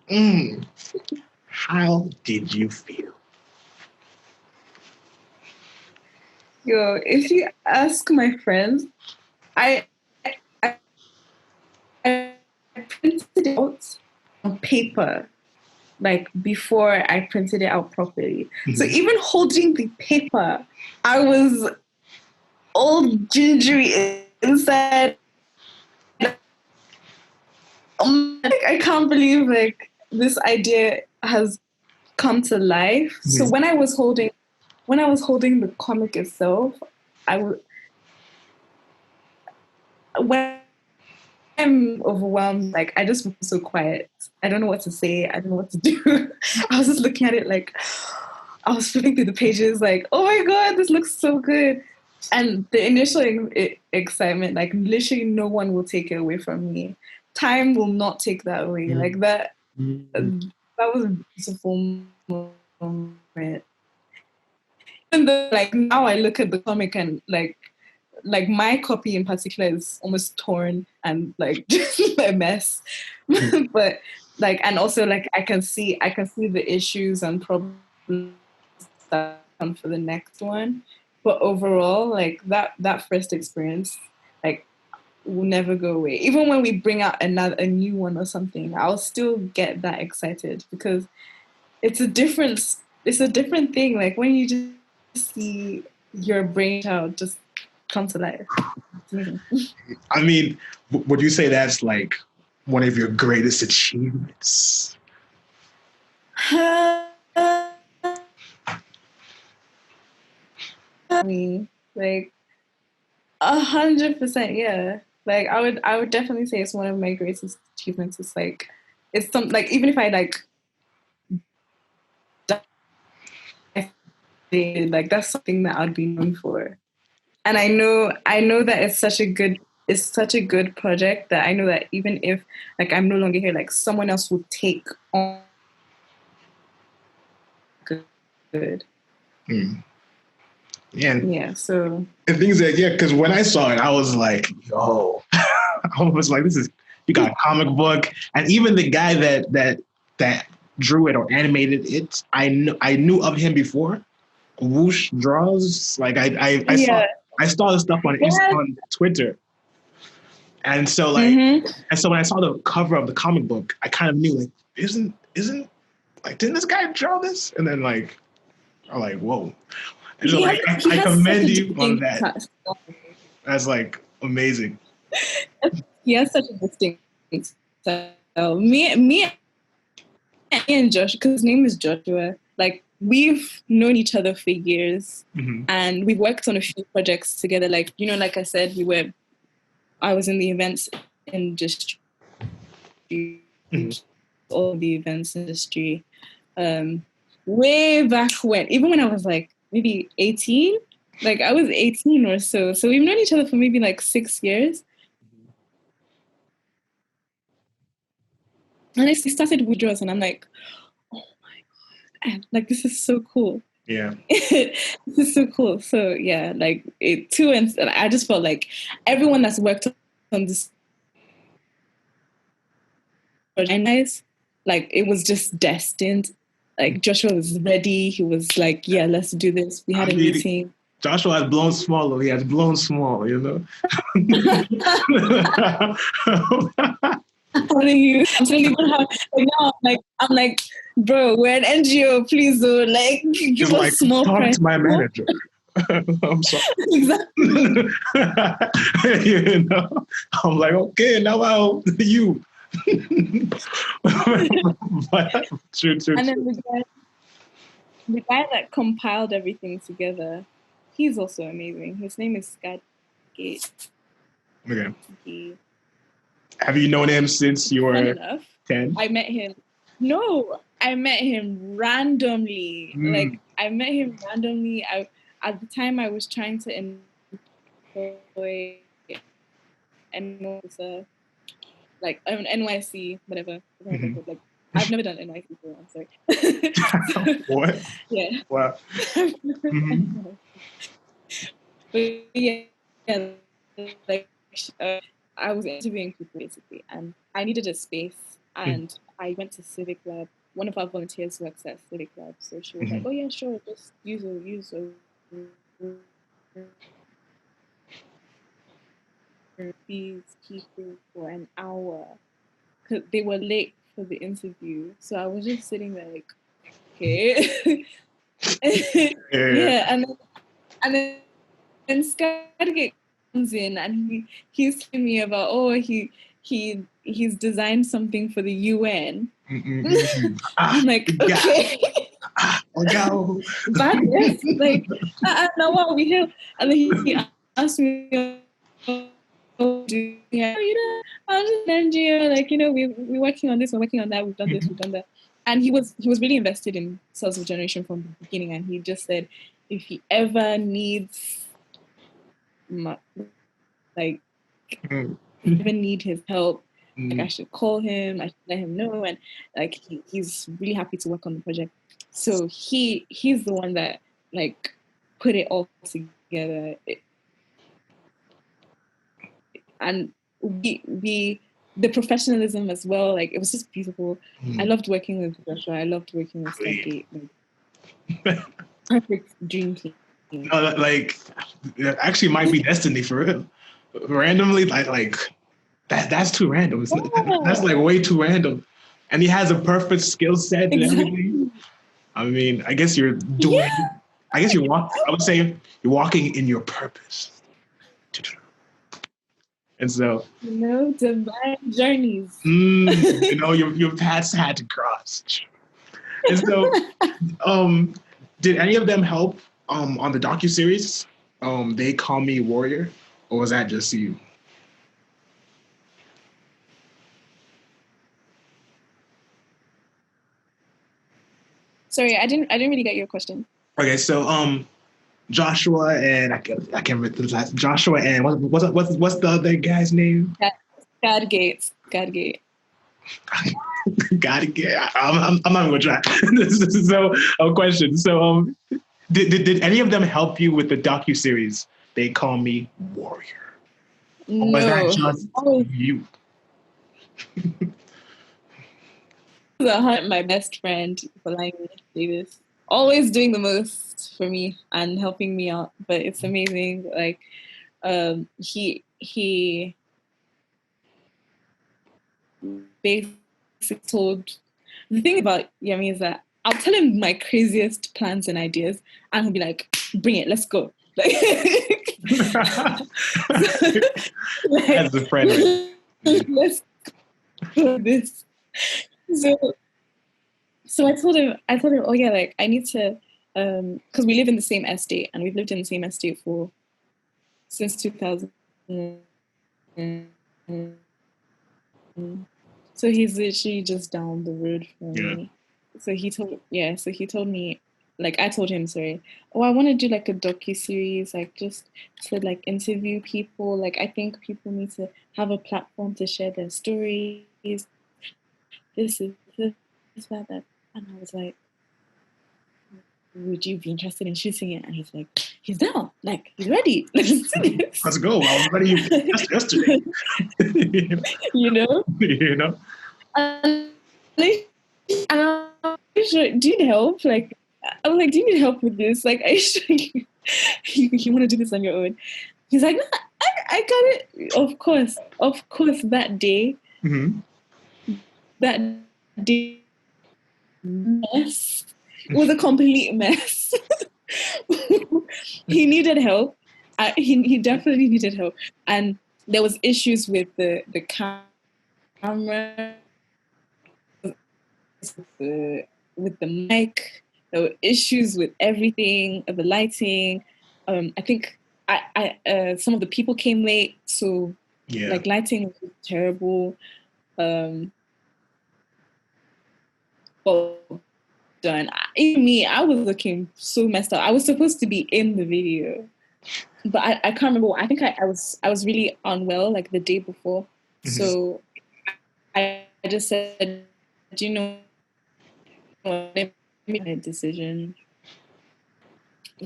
how did you feel? Yo, if you ask my friends, I printed it out on paper, like before I printed it out properly. So even holding the paper, I was all gingery inside. I can't believe this idea has come to life. So when I was holding the comic itself, when I'm overwhelmed, I just was so quiet. I don't know what to say. I don't know what to do. I was just looking at it I was flipping through the pages oh my God, this looks so good. And the initial excitement, literally no one will take it away from me. Time will not take that away. That was a beautiful moment. And now I look at the comic and my copy in particular is almost torn and just a mess. But and also I can see the issues and problems that come for the next one. But overall, that first experience will never go away. Even when we bring out a new one or something, I'll still get that excited because it's a different thing. When you just see your brainchild just come to life. I mean, would you say that's one of your greatest achievements? I mean, 100%, yeah. I would definitely say it's one of my greatest achievements. It's it's some even if I that's something that I'd be known for. And I know that it's such a good project that I know that even if I'm no longer here, someone else will take on good. Yeah, so the things because when I saw it, I was like, yo, I was like, you got a comic book, and even the guy that drew it or animated it, I knew of him before. Whoosh draws, I saw the stuff on Twitter, and so and so when I saw the cover of the comic book, I kind of knew isn't didn't this guy draw this? And then I'm like, whoa. And so I commend you on that. That's amazing. He has such a distinct style. Me and Josh, because his name is Joshua, we've known each other for years, and we've worked on a few projects together. Like I said, I was in the events industry all the events industry. Way back when, even when I was like maybe 18, like I was 18 or so. So we've known each other for maybe like 6 years. And I started withdrawals and I'm like, oh my God, like this is so cool. Yeah. This is so cool. So yeah, like it too. And I just felt like everyone that's worked on this project, like it was just destined. Like Joshua was ready. He was like, yeah, let's do this. We had a meeting. Joshua has blown small. He has blown small, you know. I'm telling you, I'm like, bro, we're an NGO, please do like give us like, small talk price. to my manager. I'm sorry. Exactly. You know, I'm like, okay, now I'll you. True. And then the guy that compiled everything together, he's also amazing. His name is Scott Gate. Okay. Have you known him since you were 10? I met him. No, I met him randomly. Like I met him randomly. At the time I was trying to employ an officer, like NYC, whatever. Like I've never done NYC before. I'm sorry. What? Yeah. Wow. But yeah, like I was interviewing people basically, and I needed a space, and I went to Civic Lab. One of our volunteers works at Civic Lab, so she was like, "Oh yeah, sure, just use these people for an hour," because they were late for the interview. So I was just sitting there like, okay, yeah, and then Skygate comes in and he's telling me about he's designed something for the UN. I'm like, okay. Go. Badness. Like, now what we here? And then he asked me, I'm just an NGO, like, you know, we're working on this, we're working on that, we've done this, we've done that. And he was really invested in cells of generation from the beginning, and he just said, if he ever needs even need his help, like I should call him, I should let him know, and like he's really happy to work on the project. So he's the one that like put it all together, and we the professionalism as well. Like it was just beautiful. I loved working with Joshua. I loved working with Stargate. Like, perfect dream team. Like it actually might be destiny for real. Randomly, like that's too random. That's like way too random. And he has a perfect skill set and everything. I mean, I guess you're doing. Yeah. I guess you're walking. I would say you're walking in your purpose. And so, you know, divine journeys. You know, your paths had to cross. And so, did any of them help on the docuseries? They Call Me Warrior, or was that just you? Sorry, I didn't really get your question. Okay, so Joshua and I can't remember the last. Joshua and what's the other guy's name? Godgate. Godgate. I'm not even gonna try. So a question. So did any of them help you with the docuseries They Call Me Warrior? No. Or was that just you? My best friend, Falani Davis, always doing the most for me and helping me out. But it's amazing. Like, he basically told. The thing about Yemi is that I'll tell him my craziest plans and ideas, and he'll be like, "Bring it, let's go." Like, as a friend, let's do this. So I told him, oh yeah, like I need to, because we live in the same estate, and we've lived in the same estate since 2000. So he's literally just down the road from Yeah. me. So he told me, like I told him, sorry, oh, I want to do like a docu-series, like just to like interview people. Like I think people need to have a platform to share their stories. This is this, that. And I was like, would you be interested in shooting it? And he's like, he's down, like he's ready. Let's do this. Let's go. I was ready yesterday. You know? You know? And I'm sure, do you need help? Like, I was like, do you need help with this? Like, are you sure you want to do this on your own? He's like, no, I got it. Of course, that day, that day, mess. It was a complete mess. He needed help. He definitely needed help. And there was issues with the camera, with the mic. There were issues with everything, the lighting. I think some of the people came late, so like lighting was terrible. But done. Even me, I was looking so messed up. I was supposed to be in the video, but I can't remember. I think I was really unwell like the day before, so I just said, do you know, let me make a decision.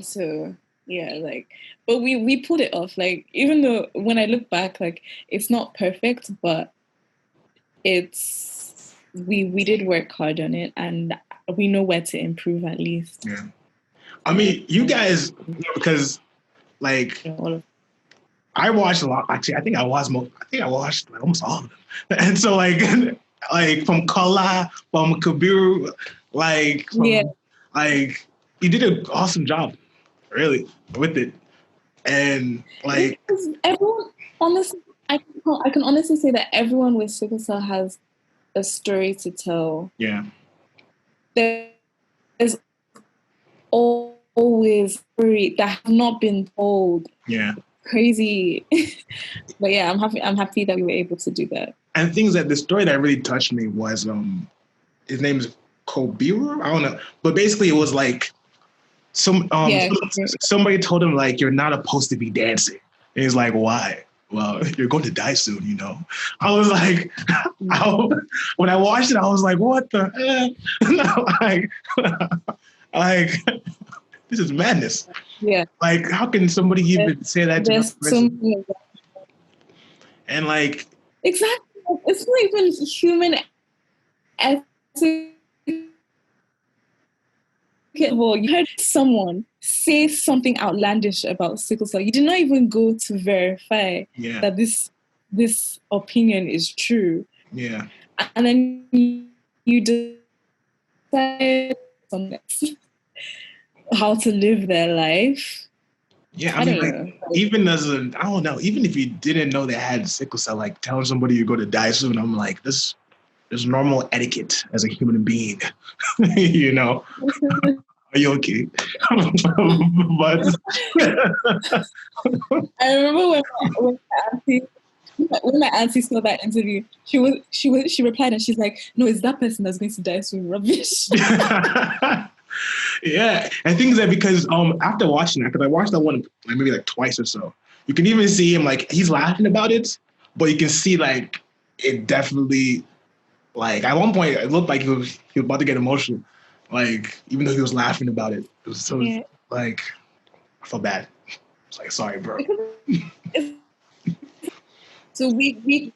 So yeah, like, but we pulled it off. Like, even though when I look back, like it's not perfect, but it's we did work hard on it, and we know where to improve at least. Yeah. I mean, you guys, because like I watched a lot. Actually, I think I watched like almost all of them. And so like from Kala, from Kabiru, like like you did an awesome job, really, with it. And like everyone, honestly, I can honestly say that everyone with sickle cell has a story to tell. Yeah. There's always story that have not been told. Yeah. Crazy. But yeah, I'm happy that we were able to do that. And things that the story that really touched me was his name is Kobiru? I don't know. But basically it was like somebody told him like you're not supposed to be dancing. And he's like, why? Well, you're going to die soon, you know. I was like, when I watched it, I was like, what the heck? like this is madness. Yeah. Like, how can somebody even say that to another person? And like, exactly, it's not even human ethics. Well, you heard someone say something outlandish about sickle cell. You did not even go to verify that this opinion is true. Yeah. And then you decide how to live their life. Yeah, I mean, like, even I don't know, even if you didn't know they had sickle cell, like telling somebody you're going to die soon, I'm like, this is normal etiquette as a human being, you know? Are you okay? But I remember when my auntie saw that interview, she replied and she's like, no, it's that person that's going to die soon. Rubbish. Yeah, and things that because after watching that, because I watched that one like maybe like twice or so, you can even see him like he's laughing about it, but you can see like it definitely like at one point it looked like he was about to get emotional, like even though he was laughing about it. It was so like I felt bad. It's like sorry, bro. So we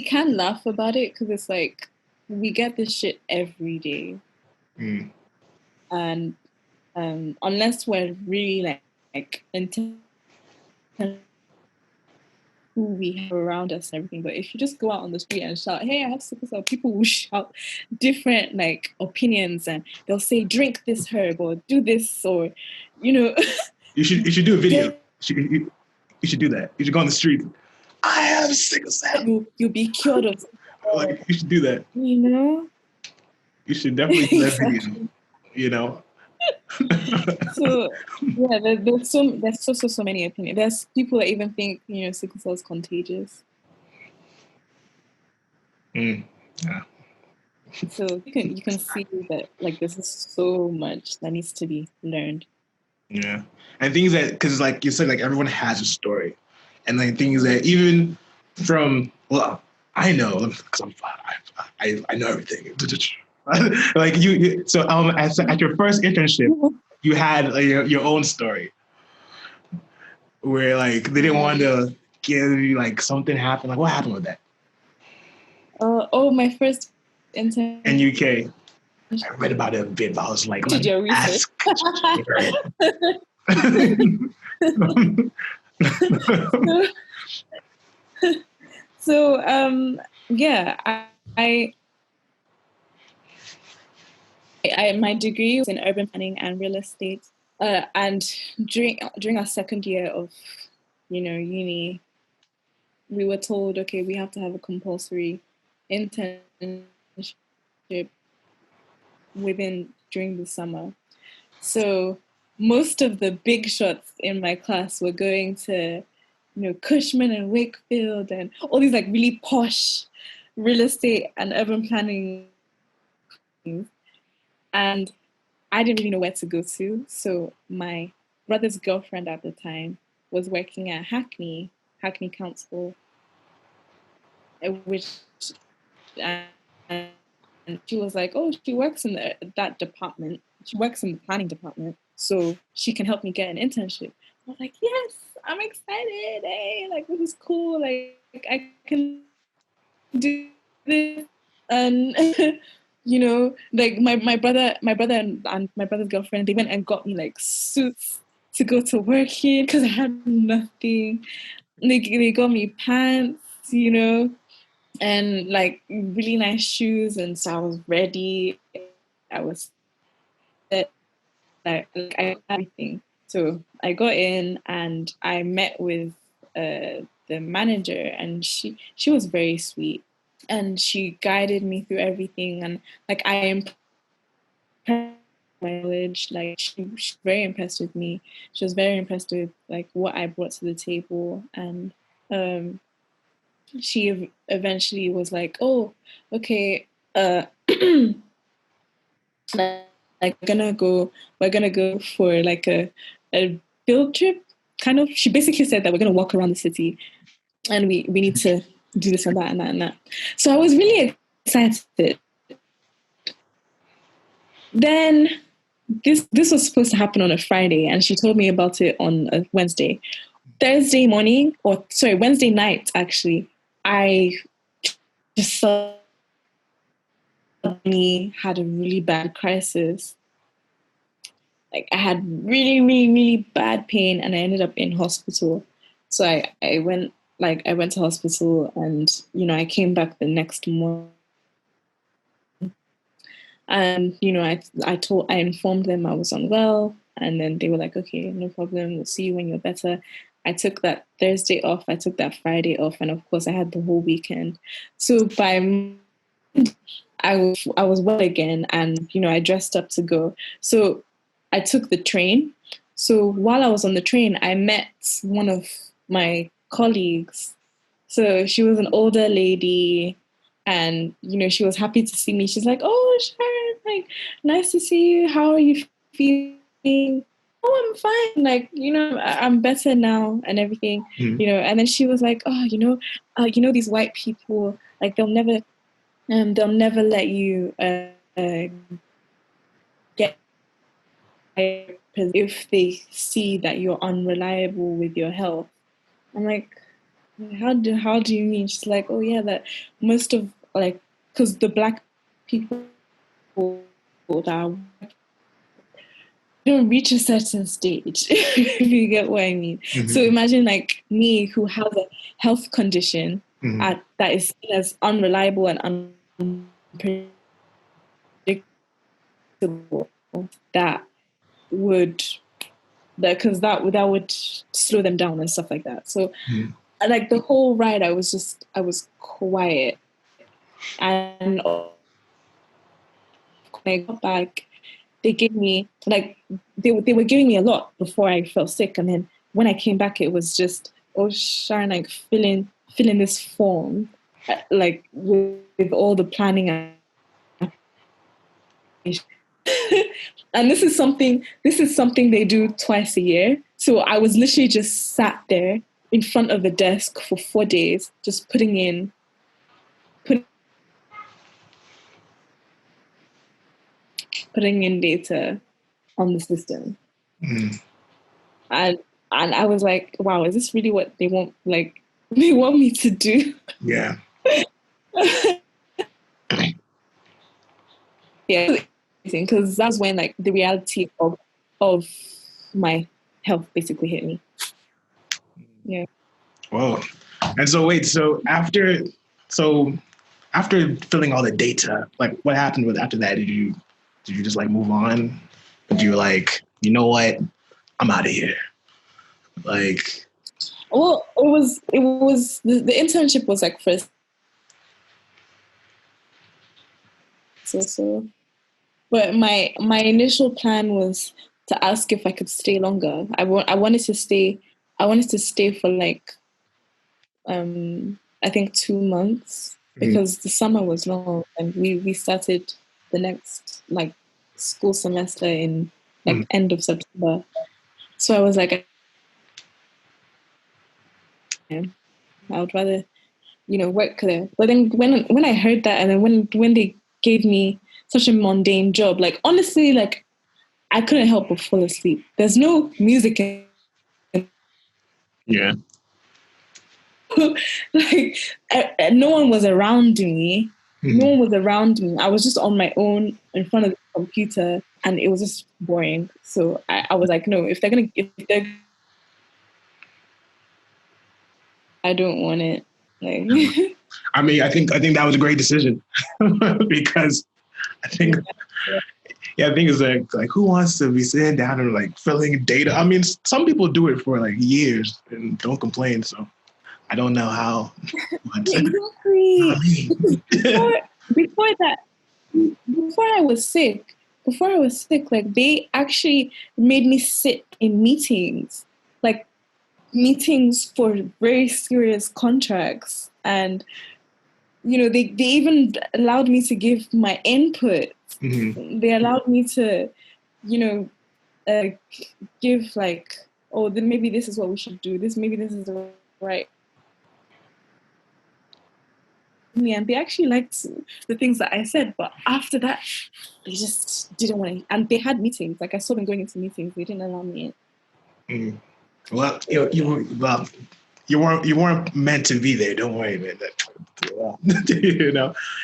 can laugh about it because it's like we get this shit every day. And unless we're really like intense who we have around us and everything, but if you just go out on the street and shout, hey, I have sickle cell, people will shout different like opinions and they'll say drink this herb or do this, or you know. you should do a video. You should do that. You should go on the street. I have sickle cell. You'll be cured of like you should do that. You know? You should definitely do that video. You know? So yeah, there's so many opinions. There's people that even think, you know, sickle cell is contagious. Yeah. So you can see that like this is so much that needs to be learned. Yeah. And things that, because like you said, like everyone has a story. And like things that even from, well, I know, because I know everything. Like so at your first internship, you had your own story where like they didn't want to give you like something happened. Like what happened with that? My first intern In UK. I read about it a bit, but I was like, did let me your research. ask Sharon. So yeah, I my degree was in urban planning and real estate. And during our second year of uni, we were told, okay, we have to have a compulsory internship during the summer. So most of the big shots in my class were going to, Cushman and Wakefield and all these like really posh real estate and urban planning things. And I didn't really know where to go to. So my brother's girlfriend at the time was working at Hackney Council, which and she was like, oh, she works in that department. She works in the planning department, so she can help me get an internship. I was like, yes, I'm excited. Hey, like this is cool. Like I can do this. And like my brother and my brother's girlfriend, they went and got me like suits to go to work in because I had nothing. They got me pants, and like really nice shoes, and so I was ready. I was set, like I had everything. So I got in and I met with the manager, and she was very sweet, and she guided me through everything, and like I impressed my knowledge. Like she was very impressed with me. She was very impressed with like what I brought to the table, and she eventually was like, oh, okay, like we're gonna go for like a field trip kind of. She basically said that we're gonna walk around the city, and we need to do this and that and that and that. So I was really excited. Then this was supposed to happen on a Friday, and she told me about it on a Wednesday. Thursday morning, or sorry, Wednesday night actually, I just suddenly had a really bad crisis. Like I had really, really, really bad pain, and I ended up in hospital. So I went to hospital, and I came back the next morning, and I informed them I was unwell, and then they were like, okay, no problem, we'll see you when you're better. I took that Thursday off, I took that Friday off, and of course I had the whole weekend. So by I was well again, and I dressed up to go. So I took the train. So while I was on the train, I met one of my colleagues. So she was an older lady, and she was happy to see me. She's like, "Oh, Sharon, like nice to see you. How are you feeling?" "Oh, I'm fine. Like, I'm better now and everything." And then she was like, "Oh, these white people, like they'll never let you get if they see that you're unreliable with your health." I'm like, how do you mean? She's like, oh yeah, that most of like, because the black people that don't reach a certain stage, if you get what I mean. Mm-hmm. So imagine like me who has a health condition that is seen as unreliable and unpredictable, that would slow them down and stuff like that. So like the whole ride, I was quiet, and when I got back, they gave me like they were giving me a lot before I felt sick, and then when I came back, it was just, oh, Sharon, like fill in this form, like with all the planning and this is something they do twice a year. So I was literally just sat there in front of the desk for 4 days, just putting in data on the system. And I was like, wow, is this really what they want? Like, they want me to do? Yeah. Yeah, because that's when like the reality of my health basically hit me. Yeah. Whoa. And so wait, so after filling all the data, like what happened with after that? Did you just like move on? Did you like, you know what? I'm out of here. Like, well, it was the internship was like first so but my initial plan was to ask if I could stay longer. I wanted to stay for like I think 2 months because the summer was long and we started the next like school semester in like end of September. So I was like, I would rather, work there. But then when I heard that, and then when they gave me such a mundane job, like honestly, like I couldn't help but fall asleep. There's no music in yeah. like no one was around me. No one was around me. I was just on my own in front of the computer, and it was just boring. So I was like, no, if they're, I don't want it. Like, I mean, I think that was a great decision because I think, I think it's like who wants to be sitting down and like filling data? I mean, some people do it for like years and don't complain. So I don't know how. exactly. Before that, before I was sick, like they actually made me sit in meetings, like meetings for very serious contracts, and they even allowed me to give my input. They allowed me to give like, oh, then maybe this is what we should do, maybe this is the right me, and they actually liked the things that I said, but after that they just didn't want to, and they had meetings, like I saw them going into meetings, they didn't allow me in. Well, you weren't meant to be there. Don't worry, man.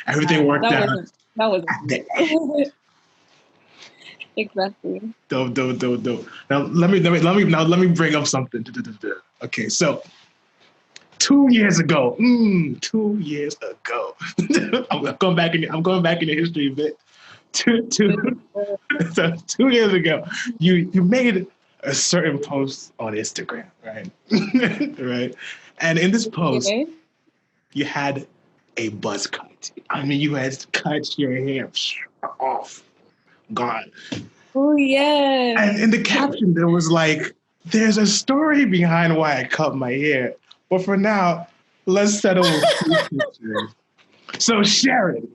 Everything worked out. That wasn't exactly. Dope. Now let me bring up something. Okay, so 2 years ago. 2 years ago. I'm going back in the history a bit. So 2 years ago, you made a certain post on Instagram, right? Right. And in this post, you had a buzz cut. I mean, you had cut your hair off, gone. Oh yeah. And in the caption, there was like, "There's a story behind why I cut my hair, but for now, let's settle with pictures." So Sharon,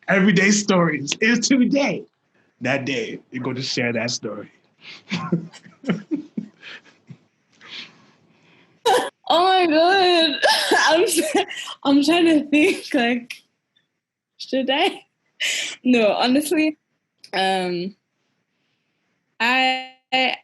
everyday stories is today. That day, you're going to share that story. Oh my god, I'm trying to think. Like, should I? No, honestly, I I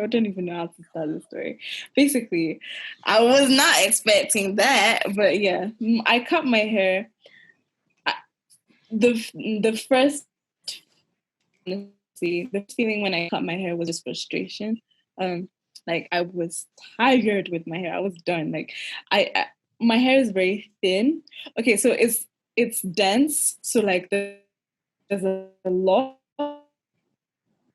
don't even know how to tell the story. Basically, I was not expecting that, but yeah, I cut my hair. The first feeling when I cut my hair was just frustration. Like I was tired with my hair. I was done. Like I my hair is very thin. Okay, so it's dense. So like there's a lot of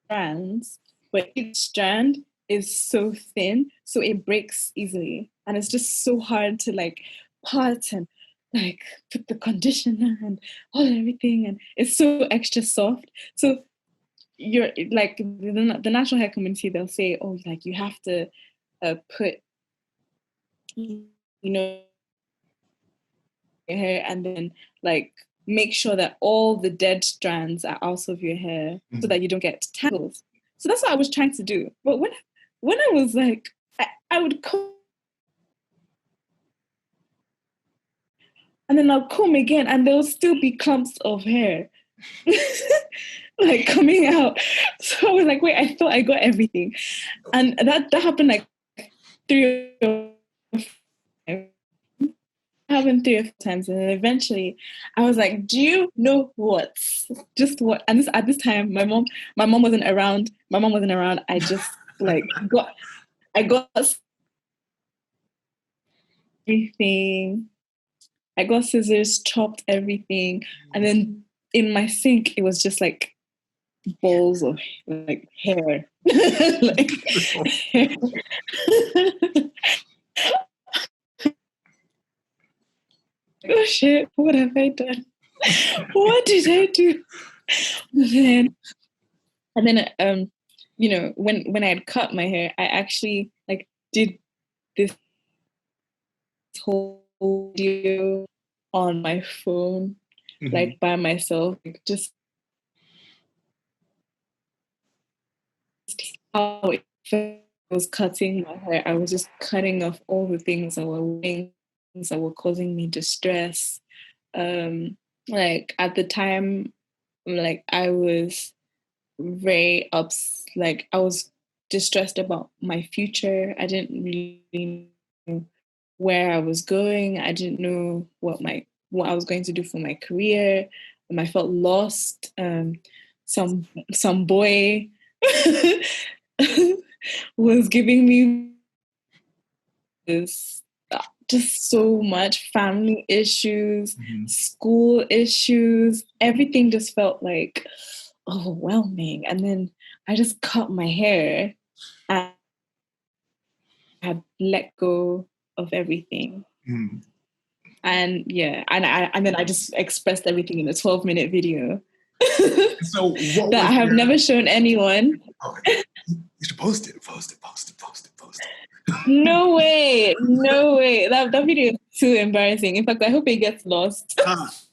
strands, but each strand is so thin, so it breaks easily, and it's just so hard to like part and like put the conditioner and all everything, and it's so extra soft. So you're like the natural hair community, they'll say, oh, like you have to put, you know, your hair, and then like make sure that all the dead strands are out of your hair so that you don't get tangles. So that's what I was trying to do. But when I was like, I would comb, and then I'll comb again, and there'll still be clumps of hair. Like coming out. So I was like, wait, I thought I got everything. And that happened like 3 or 4 happened 3 or 4 times, and then eventually I was like, do you know what? Just what? And this, at this time, my mom wasn't around. I just like I got everything. I got scissors, chopped everything, and then in my sink it was just like balls of like hair. Like hair. Oh shit, what have I done? What did I do? And then you know, when I had cut my hair, I actually like did this whole video on my phone, like by myself, like, just how it felt. I was cutting my hair. I was just cutting off all the things that were causing me distress. Like at the time, like I was very like I was distressed about my future. I didn't really know where I was going. I didn't know what I was going to do for my career. I felt lost. Some boy was giving me this just so much family issues, school issues. Everything just felt like overwhelming. And then I just cut my hair and I had let go of everything. And yeah, and then I just expressed everything in a 12-minute video. So what that I have never shown anyone. Okay. You should post it. No way. That video is too embarrassing. In fact, I hope it gets lost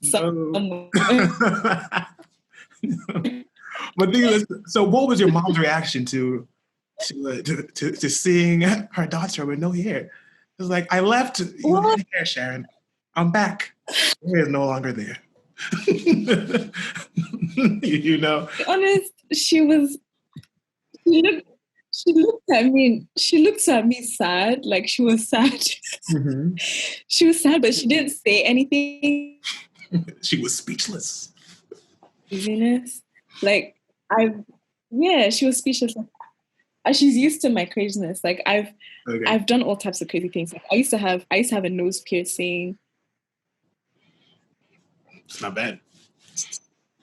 somewhere. But thing is, so what was your mom's reaction to seeing her daughter with no hair? It was like, I left. You had hair, Sharon. I'm back. Hair is no longer there. You know. To be honest, she looked at me. She looked at me sad, like she was sad. She was sad, but she didn't say anything. She was speechless. Craziness, like she was speechless. She's used to my craziness. Like I've done all types of crazy things. Like, I used to have a nose piercing. It's not bad.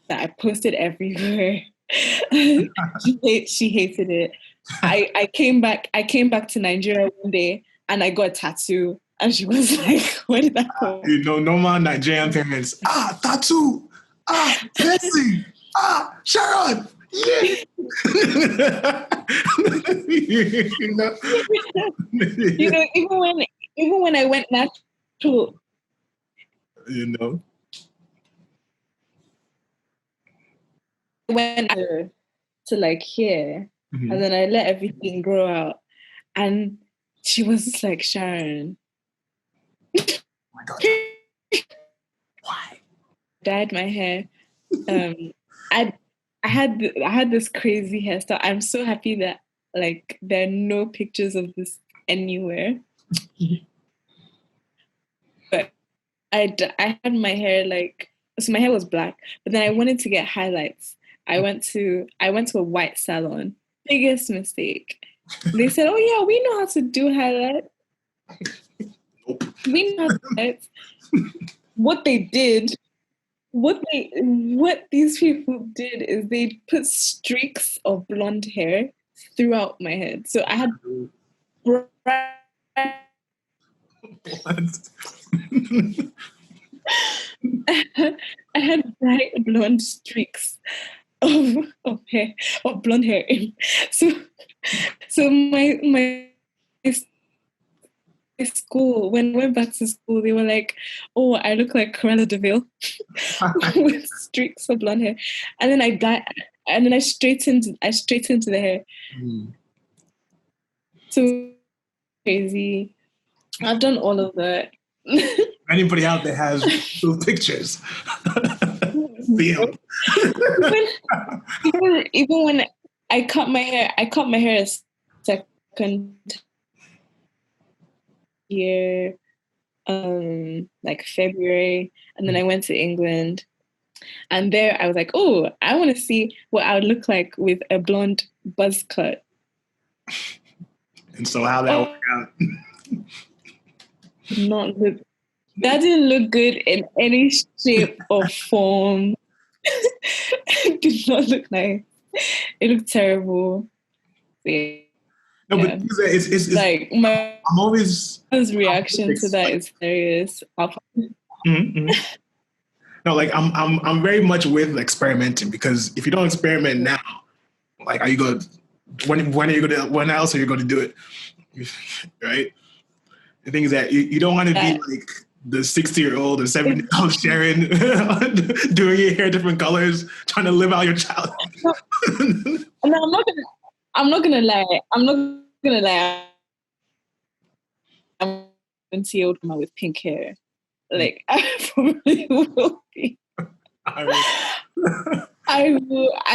That I posted everywhere. She hated it. I came back to Nigeria one day and I got a tattoo, and she was like, "Where did that come?" You know, normal Nigerian parents. Tattoo. Piercing. Sharon. Yeah. You know, even when I went natural, you know, went to like here, and then I let everything grow out, and she was just like, Sharon, oh my God, why? Dyed my hair. I had this crazy hairstyle. I'm so happy that like there are no pictures of this anywhere. But I had my hair like, so my hair was black, but then I wanted to get highlights. I went to a white salon. Biggest mistake. They said, "Oh yeah, we know how to do highlights." Nope. We know how to do highlights. What these people did is they put streaks of blonde hair throughout my head. So I had I had bright blonde streaks of blonde hair. So my school, when I went back to school, they were like, "Oh, I look like Cruella de Vil with streaks of blonde hair," and then I straightened the hair. So crazy. I've done all of that. Anybody out there has those pictures? even when I cut my hair a second year, like February, and then I went to England, and there I was like, oh, I want to see what I would look like with a blonde buzz cut. And so how that worked out? That didn't look good in any shape or form. It did not look nice. It looked terrible. Yeah. No, but it's like my I'm always reaction to that is hilarious. No, like I'm very much with experimenting, because if you don't experiment now, like, are you going? When else are you going to do it? Right. The thing is that you don't want to be like the 60-year-old or 70-year-old Sharon doing your hair different colors, trying to live out your childhood. No, I'm not gonna lie. I'm going to see old woman with pink hair. Like, I probably will be. I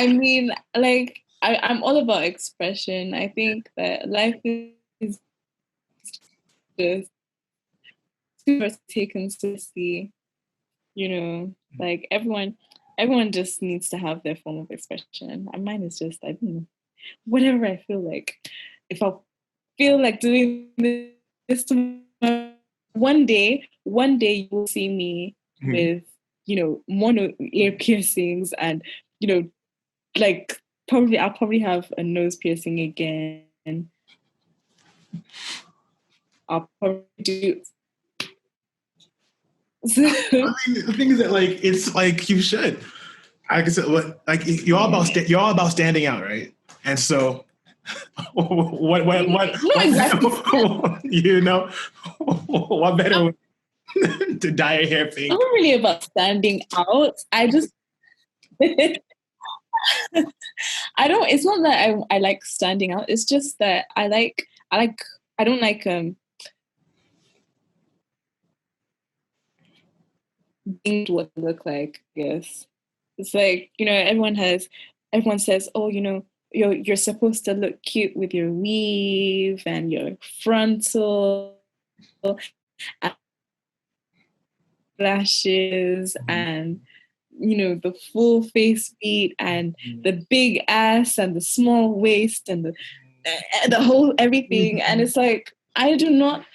mean, like, I'm all about expression. I think that life is just super taken seriously. You know, like everyone just needs to have their form of expression. And mine is just, I don't know, whatever I feel like. If I feel like doing this tomorrow, one day you will see me with, you know, mono ear piercings, and, you know, like I'll probably have a nose piercing again. I'll probably do. I mean, the thing is that, like, it's like you should. Like I said, like you're all about standing out, right? And so, what? No, exactly. You know, what better way to dye your hair pink? I'm not really about standing out. I just, I don't. It's not that I like standing out. It's just that I don't like being what I look like. Yes, it's like, you know, everyone says, oh, you know, you're supposed to look cute with your weave and your frontal lashes and, you know, the full face beat and the big ass and the small waist and the whole everything. And it's like, I do not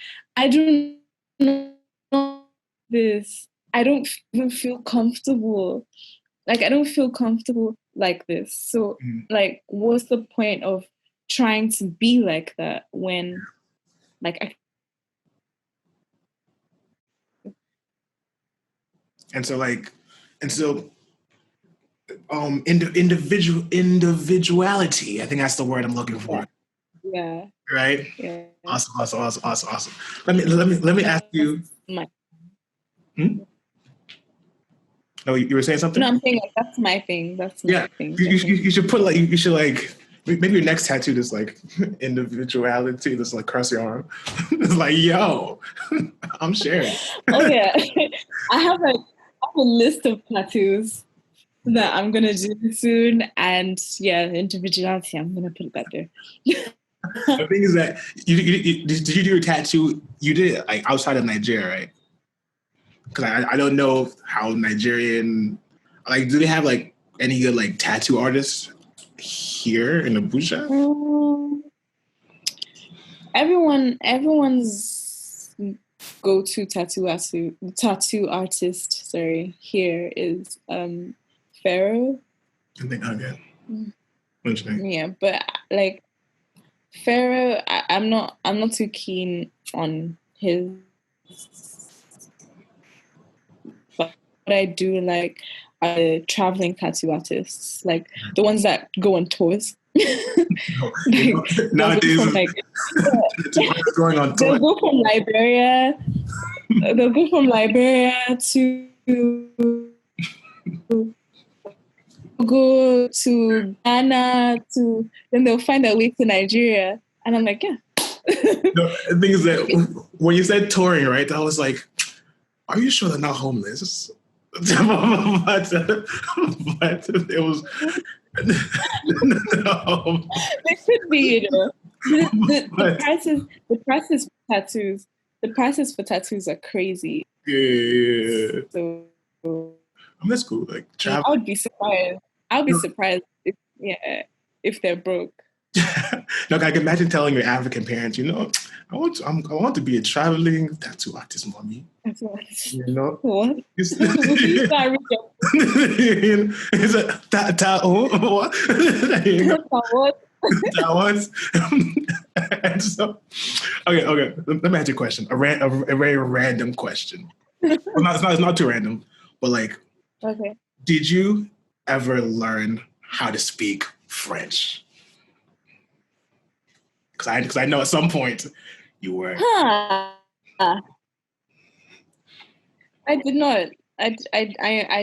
this. I don't even feel comfortable. Like, I don't feel comfortable like this. So, like, what's the point of trying to be like that when, like, individuality. I think that's the word I'm looking for. Yeah. Right. Yeah. Awesome. Let me ask you. No, you were saying something? No, I'm saying, like, that's my thing. That's my thing. You should put, like, maybe your next tattoo is like individuality. That's like cross your arm. It's like, yo, I'm sharing. Oh yeah, I have a list of tattoos that I'm gonna do soon, and yeah, individuality. I'm gonna put that there. The thing is that did you do your tattoo? You did it like outside of Nigeria, right? Because I don't know how Nigerian, like, do they have like any good like tattoo artists here in Abuja? Everyone's go-to tattoo artist, here is Pharaoh. I think okay. What you think? Yeah, but like Pharaoh, I'm not too keen on his. But I do like traveling tattoo artists, like the ones that go on tours. Nowadays, like, What's going on They'll tour? go from Liberia. They'll go from Liberia to go to Ghana to then they'll find their way to Nigeria. And I'm like, yeah. The thing is that when you said touring, right, I was like, are you sure they're not homeless? but it was no. They could be, The prices for tattoos. The prices for tattoos are crazy. Yeah. So That's cool. Like travel. I would be surprised. If they're broke. Look, I can imagine telling your African parents, I want to be a traveling tattoo artist, mommy. You know? What? It's what? That was. And so, okay. Let me ask you a question. A very random question. Well, it's not too random, but like, okay. Did you ever learn how to speak French? Because I know at some point you were. I did not. I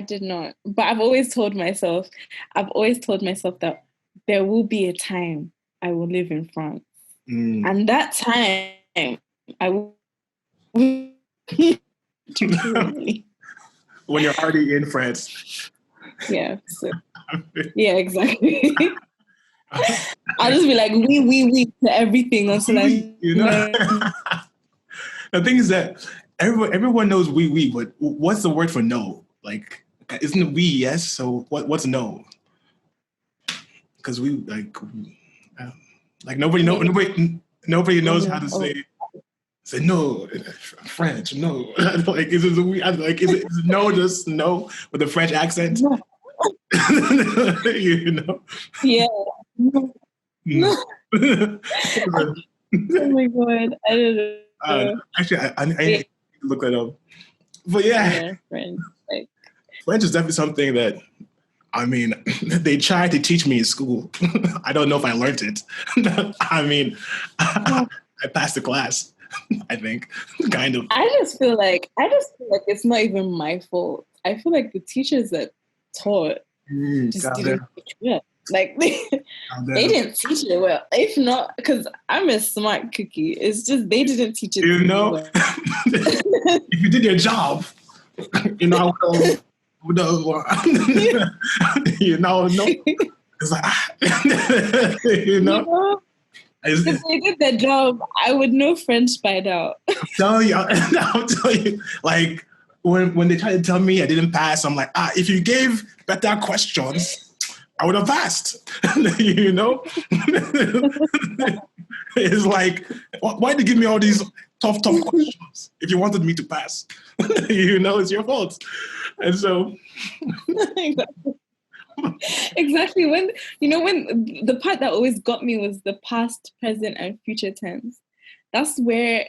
did not. But I've always told myself that there will be a time I will live in France. And that time I will when you're already in France. Yeah. So, yeah, exactly. I'll just be like we to everything until The thing is that everyone knows we, but what's the word for no? Like, isn't it we yes? So what's no? Because we nobody knows how to say no in French. No, like is it no just no with a French accent? No. Yeah. No. Oh my god, I don't know. Actually, I need to look that up. But yeah French. French is definitely something that, I mean, they tried to teach me in school. I don't know if I learned it. I mean, I passed the class, I think, kind of. I just feel like it's not even my fault. I feel like the teachers that taught just didn't teach well. Like they didn't teach it well. If not, because I'm a smart cookie. It's just they didn't teach it. Well. If you did your job, no. It's like, if they did their job, I would know French by now. I'll tell you, like when they tried to tell me I didn't pass, I'm like, if you gave better questions, I would have passed. It's like, why did you give me all these tough questions if you wanted me to pass? It's your fault. And so exactly. When the part that always got me was the past, present, and future tense. That's where,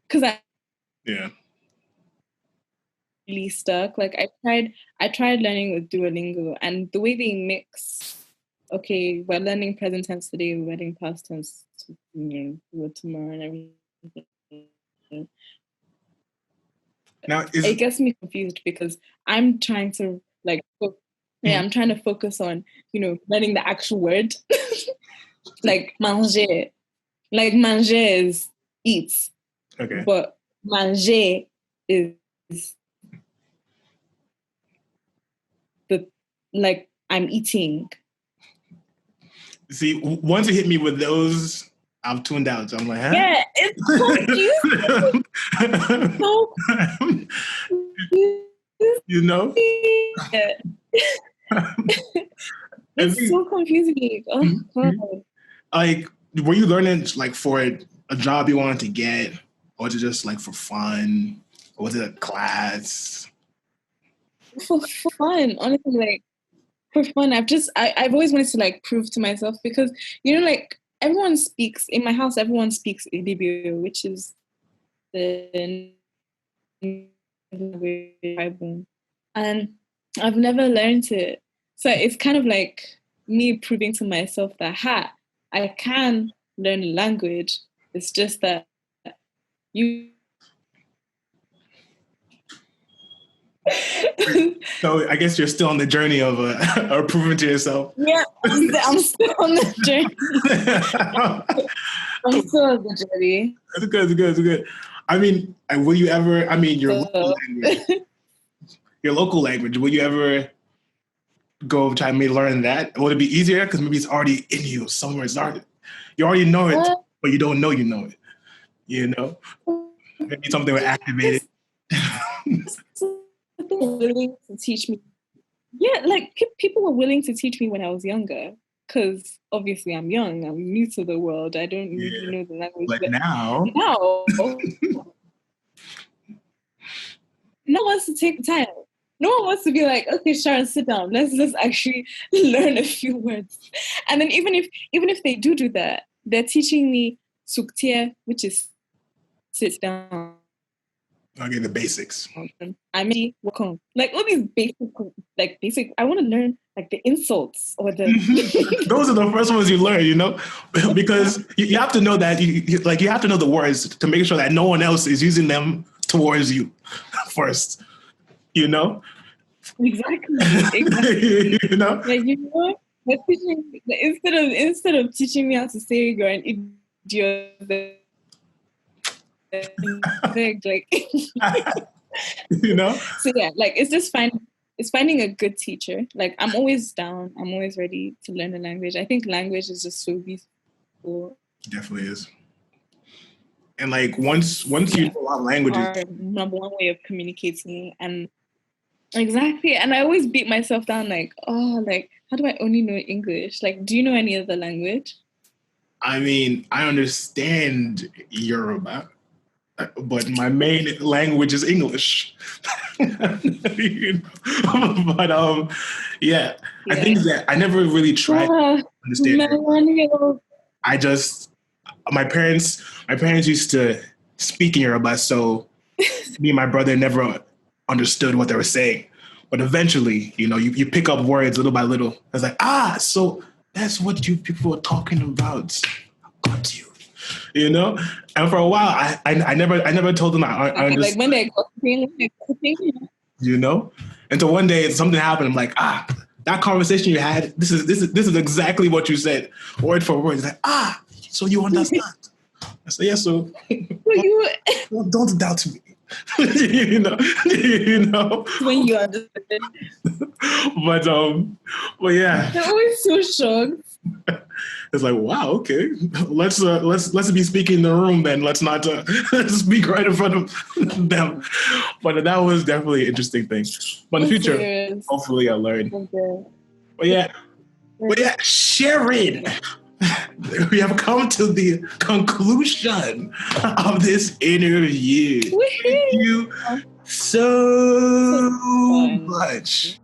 because I really stuck. Like I tried learning with Duolingo, and the way they mix. Okay, we're learning present tense today. We're learning past tense tomorrow and everything. Now it gets me confused because I'm trying to I'm trying to focus on learning the actual word, like manger. Like manger is eat, okay, but manger is the I'm eating. See, once you hit me with those, I'm tuned out. So I'm like, huh? Yeah, it's so it's so confusing. Oh God. Like, were you learning like for a job you wanted to get, or was it just like for fun? Or was it a class? For fun, honestly, like for fun. I've always wanted to prove to myself because everyone speaks in my house. Everyone speaks Idibio, which is the Bible, and I've never learned it. So it's kind of like me proving to myself that I can learn a language. It's just that you. So I guess you're still on the journey of proving to yourself. Yeah, I'm still on the journey. I'm still on the journey. That's good. That's good. That's good. I mean, will you ever? I mean, your local language. Your local language. Will you ever go try to learn that? Would it be easier? Because maybe it's already in you somewhere. It's already, you already know it, but you don't know you know it. You know, maybe something will activate it. Willing to teach me. Yeah, like people were willing to teach me when I was younger. Because obviously I'm young, I'm new to the world. I don't really know the language. But now, no one wants to take the time. No one wants to be like, okay, Sharon, sit down. Let's actually learn a few words. And then even if they do that, they're teaching me suktier, which is sit down. Okay, the basics. I mean, like all these basic. I want to learn like the insults or the. Those are the first ones you learn, you know, because you have to know that you have to know the words to make sure that no one else is using them towards you first. You know. Exactly. You know. Like instead of teaching me how to say you're an idiot. Like you know, so yeah, like it's finding a good teacher. Like I'm always down, I'm always ready to learn a language. I think language is just so beautiful. Definitely is. And like once you know a lot of languages, our number one way of communicating. And exactly, and I always beat myself down like, oh, like how do I only know English? Like, do you know any other language? I mean, I understand Yoruba, but my main language is English. You know? But yeah, I think that I never really tried to understand Yoruba. My parents used to speak in Yoruba, so me and my brother never understood what they were saying. But eventually, you know, you pick up words little by little. It's like, so that's what you people are talking about. Got you. You know? And for a while, I never told them I understood. Like when they're you know? And so one day something happened. I'm like, that conversation you had, this is exactly what you said, word for word. It's like, so you understand? I said, yes, so don't doubt me. you know. When you understand. But yeah. They're always so shocked. It's like, wow, okay. Let's be speaking in the room then. Let's not speak right in front of them. But that was definitely an interesting thing. But in the future, hopefully I'll learn. Okay. But yeah, Sharon, we have come to the conclusion of this interview. Thank you so much.